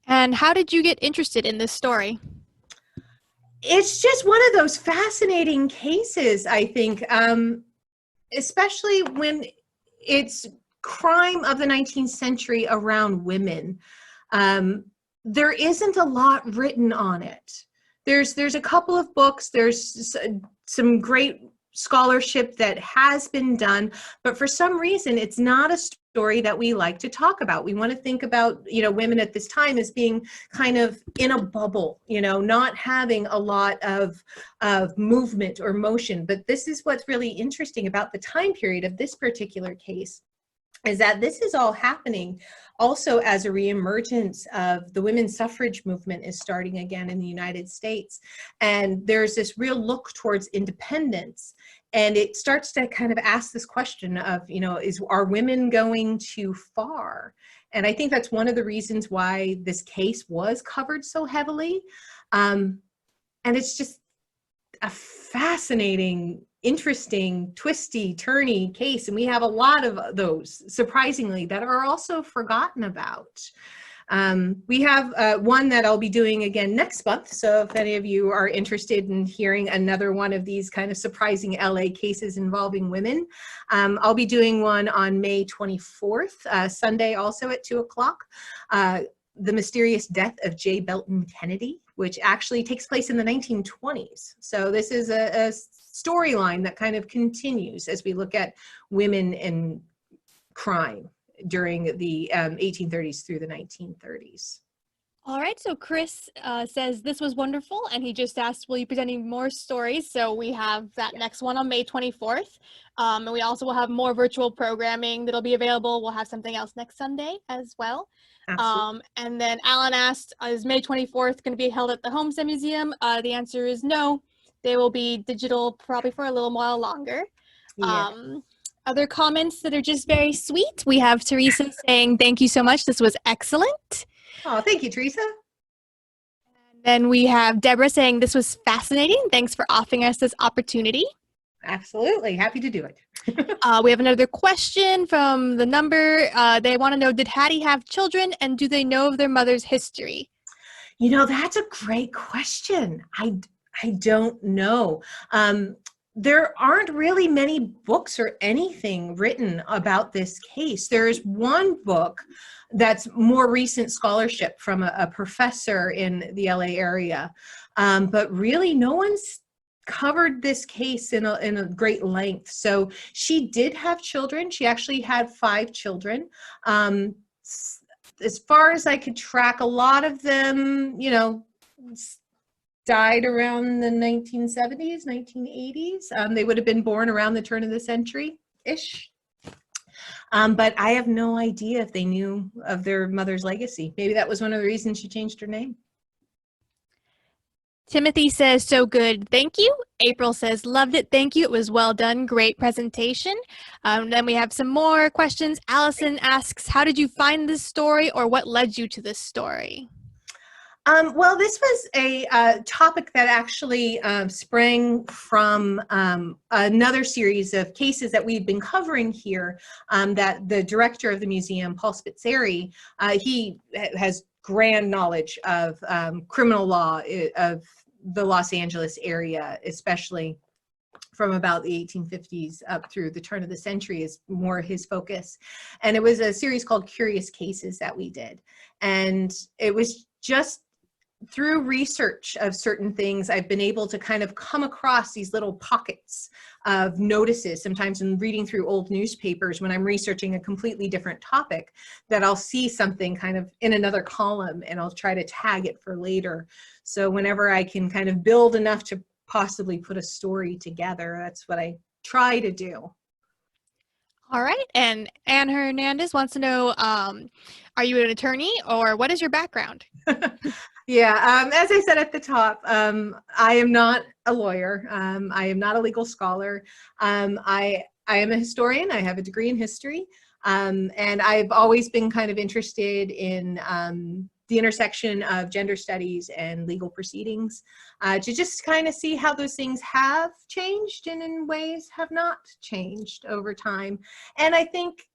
And how did you get interested in this story? It's just one of those fascinating cases, I think, especially when it's crime of the 19th century around women. There isn't a lot written on it. There's a couple of books, there's some great scholarship that has been done, but for some reason it's not a story that we like to talk about. We want to think about, women at this time as being kind of in a bubble, not having a lot of movement or motion. But this is what's really interesting about the time period of this particular case, is that this is all happening also as a reemergence of the women's suffrage movement is starting again in the United States. And there's this real look towards independence. And it starts to kind of ask this question of, are women going too far? And I think that's one of the reasons why this case was covered so heavily. And it's just a fascinating, interesting, twisty, turny case. And we have a lot of those, surprisingly, that are also forgotten about. We have one that I'll be doing again next month. So if any of you are interested in hearing another one of these kind of surprising LA cases involving women, I'll be doing one on May 24th, Sunday also at 2 o'clock. The Mysterious Death of J. Belton Kennedy, which actually takes place in the 1920s. So this is a storyline that kind of continues as we look at women and crime during the 1830s through the 1930s. All right, so Chris says this was wonderful, and he just asked, will you present any more stories? So we have that next one on May 24th, and we also will have more virtual programming that'll be available. We'll have something else next Sunday as well. And then Alan asked, is May 24th going to be held at the Homestead Museum? The answer is no. They will be digital probably for a little while longer. Yeah. Other comments that are just very sweet. We have Teresa saying, thank you so much. This was excellent. Oh, thank you, Teresa. And then we have Deborah saying, this was fascinating. Thanks for offering us this opportunity. Absolutely. Happy to do it. We have another question from the number. They want to know, did Hattie have children, and do they know of their mother's history? That's a great question. I don't know. there aren't really many books or anything written about this case. There's one book that's more recent scholarship from a professor in the LA area, but really no one's covered this case in a great length. So she did have children. She actually had 5 children. As far as I could track, a lot of them, died around the 1970s, 1980s. They would have been born around the turn of the century-ish. But I have no idea if they knew of their mother's legacy. Maybe that was one of the reasons she changed her name. Timothy says, so good, thank you. April says, loved it, thank you. It was well done, great presentation. Then we have some more questions. Allison asks, how did you find this story, or what led you to this story? Well, this was a topic that actually sprang from another series of cases that we've been covering here, that the director of the museum, Paul Spitzeri, he has grand knowledge of criminal law of the Los Angeles area, especially from about the 1850s up through the turn of the century is more his focus. And it was a series called Curious Cases that we did. And it was just through research of certain things, I've been able to kind of come across these little pockets of notices, sometimes in reading through old newspapers when I'm researching a completely different topic, that I'll see something kind of in another column and I'll try to tag it for later. So whenever I can kind of build enough to possibly put a story together, that's what I try to do. All right, and Anne Hernandez wants to know, are you an attorney, or what is your background? Yeah, as I said at the top, I am not a lawyer. I am not a legal scholar. I am a historian. I have a degree in history. And I've always been kind of interested in the intersection of gender studies and legal proceedings, to just kind of see how those things have changed and in ways have not changed over time. And I think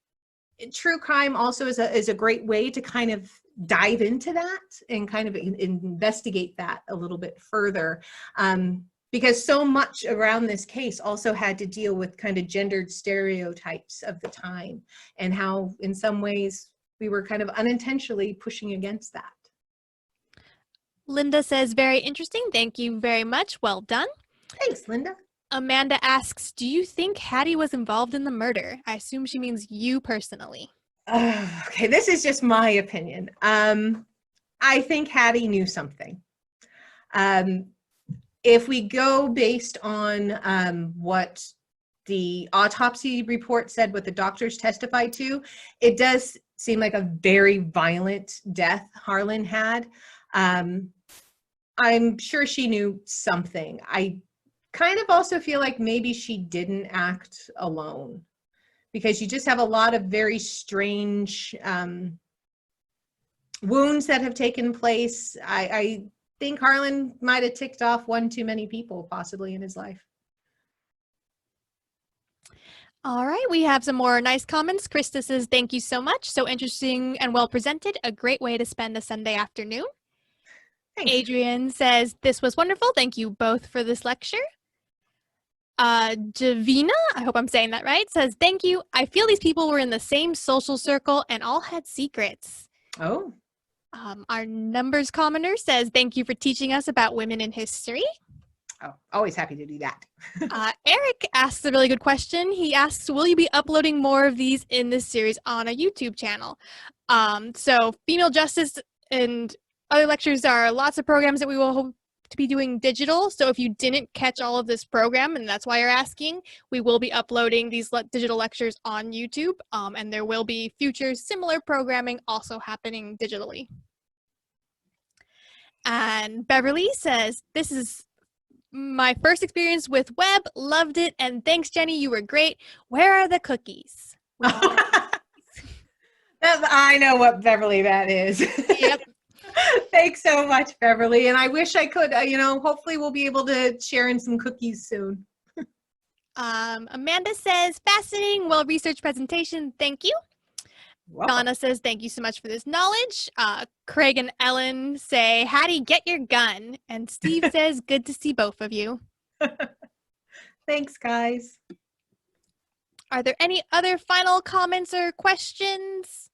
true crime also is a great way to kind of dive into that and kind of investigate that a little bit further, because so much around this case also had to deal with kind of gendered stereotypes of the time and how in some ways we were kind of unintentionally pushing against that. Linda says, very interesting. Thank you very much. Well done. Thanks, Linda. Amanda asks, do you think Hattie was involved in the murder? I assume she means you personally. Okay, this is just my opinion. I think Hattie knew something. If we go based on what the autopsy report said, what the doctors testified to, it does seem like a very violent death Harlan had. I'm sure she knew something. I kind of also feel like maybe she didn't act alone, because you just have a lot of very strange wounds that have taken place. I think Harlan might have ticked off one too many people possibly in his life. All right, we have some more nice comments. Krista says, thank you so much. So interesting and well presented. A great way to spend a Sunday afternoon. Thanks. Adrian says, this was wonderful. Thank you both for this lecture. Davina, I hope I'm saying that right, says, thank you. I feel these people were in the same social circle and all had secrets. Oh. Our numbers commenter says, thank you for teaching us about women in history. Oh, always happy to do that. Eric asks a really good question. He asks, will you be uploading more of these in this series on a YouTube channel? So female justice and other lectures are lots of programs that we will hope to be doing digital. So if you didn't catch all of this program, and that's why you're asking, we will be uploading these digital lectures on YouTube, and there will be future similar programming also happening digitally. And Beverly says, this is my first experience with web, loved it, and thanks, Jenny, you were great. Where are the cookies? I know what Beverly that is. Yep. Thanks so much, Beverly. And I wish I could, hopefully we'll be able to share in some cookies soon. Amanda says, fascinating, well-researched presentation. Thank you. Welcome. Donna says, thank you so much for this knowledge. Craig and Ellen say, Hattie, get your gun. And Steve says, good to see both of you. Thanks, guys. Are there any other final comments or questions?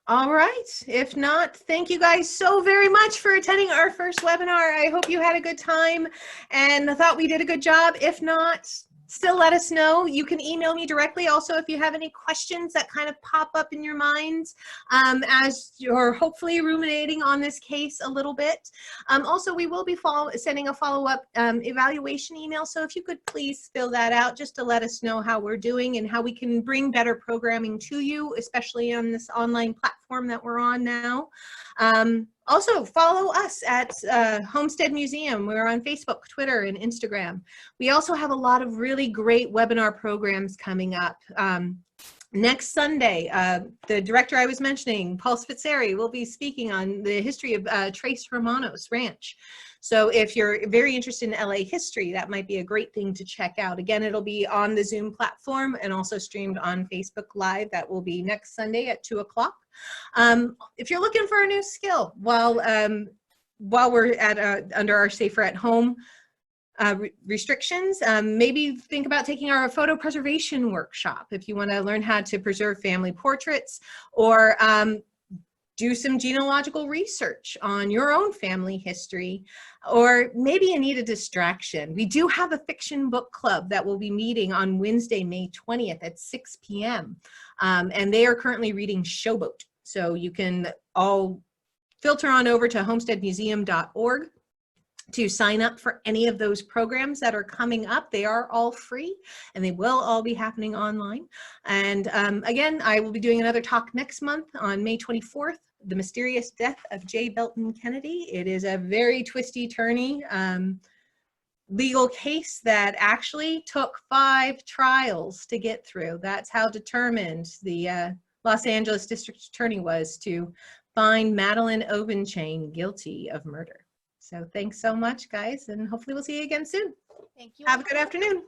All right. If not, thank you guys so very much for attending our first webinar. I hope you had a good time and thought we did a good job. If not, still let us know. You can email me directly also if you have any questions that kind of pop up in your minds as you're hopefully ruminating on this case a little bit. Also, we will be sending a follow-up evaluation email, so if you could please fill that out just to let us know how we're doing and how we can bring better programming to you, especially on this online platform that we're on now. Also, follow us at Homestead Museum. We're on Facebook, Twitter, and Instagram. We also have a lot of really great webinar programs coming up. Next Sunday, the director I was mentioning, Paul Spitzeri, will be speaking on the history of Tres Hermanos Ranch. So if you're very interested in LA history, that might be a great thing to check out. Again, it'll be on the Zoom platform and also streamed on Facebook Live. That will be next Sunday at 2 o'clock. If you're looking for a new skill while we're at under our safer at home restrictions, maybe think about taking our photo preservation workshop if you want to learn how to preserve family portraits, or do some genealogical research on your own family history, or maybe you need a distraction. We do have a fiction book club that will be meeting on Wednesday, May 20th at 6 p.m. And they are currently reading Showboat. So you can all filter on over to homesteadmuseum.org to sign up for any of those programs that are coming up. They are all free and they will all be happening online. And again, I will be doing another talk next month on May 24th, The Mysterious Death of J. Belton Kennedy. It is a very twisty, turny legal case that actually took 5 trials to get through. That's how determined the Los Angeles District Attorney was to find Madeline Obenchain guilty of murder. So thanks so much, guys, and hopefully we'll see you again soon. Thank you. Have a good afternoon.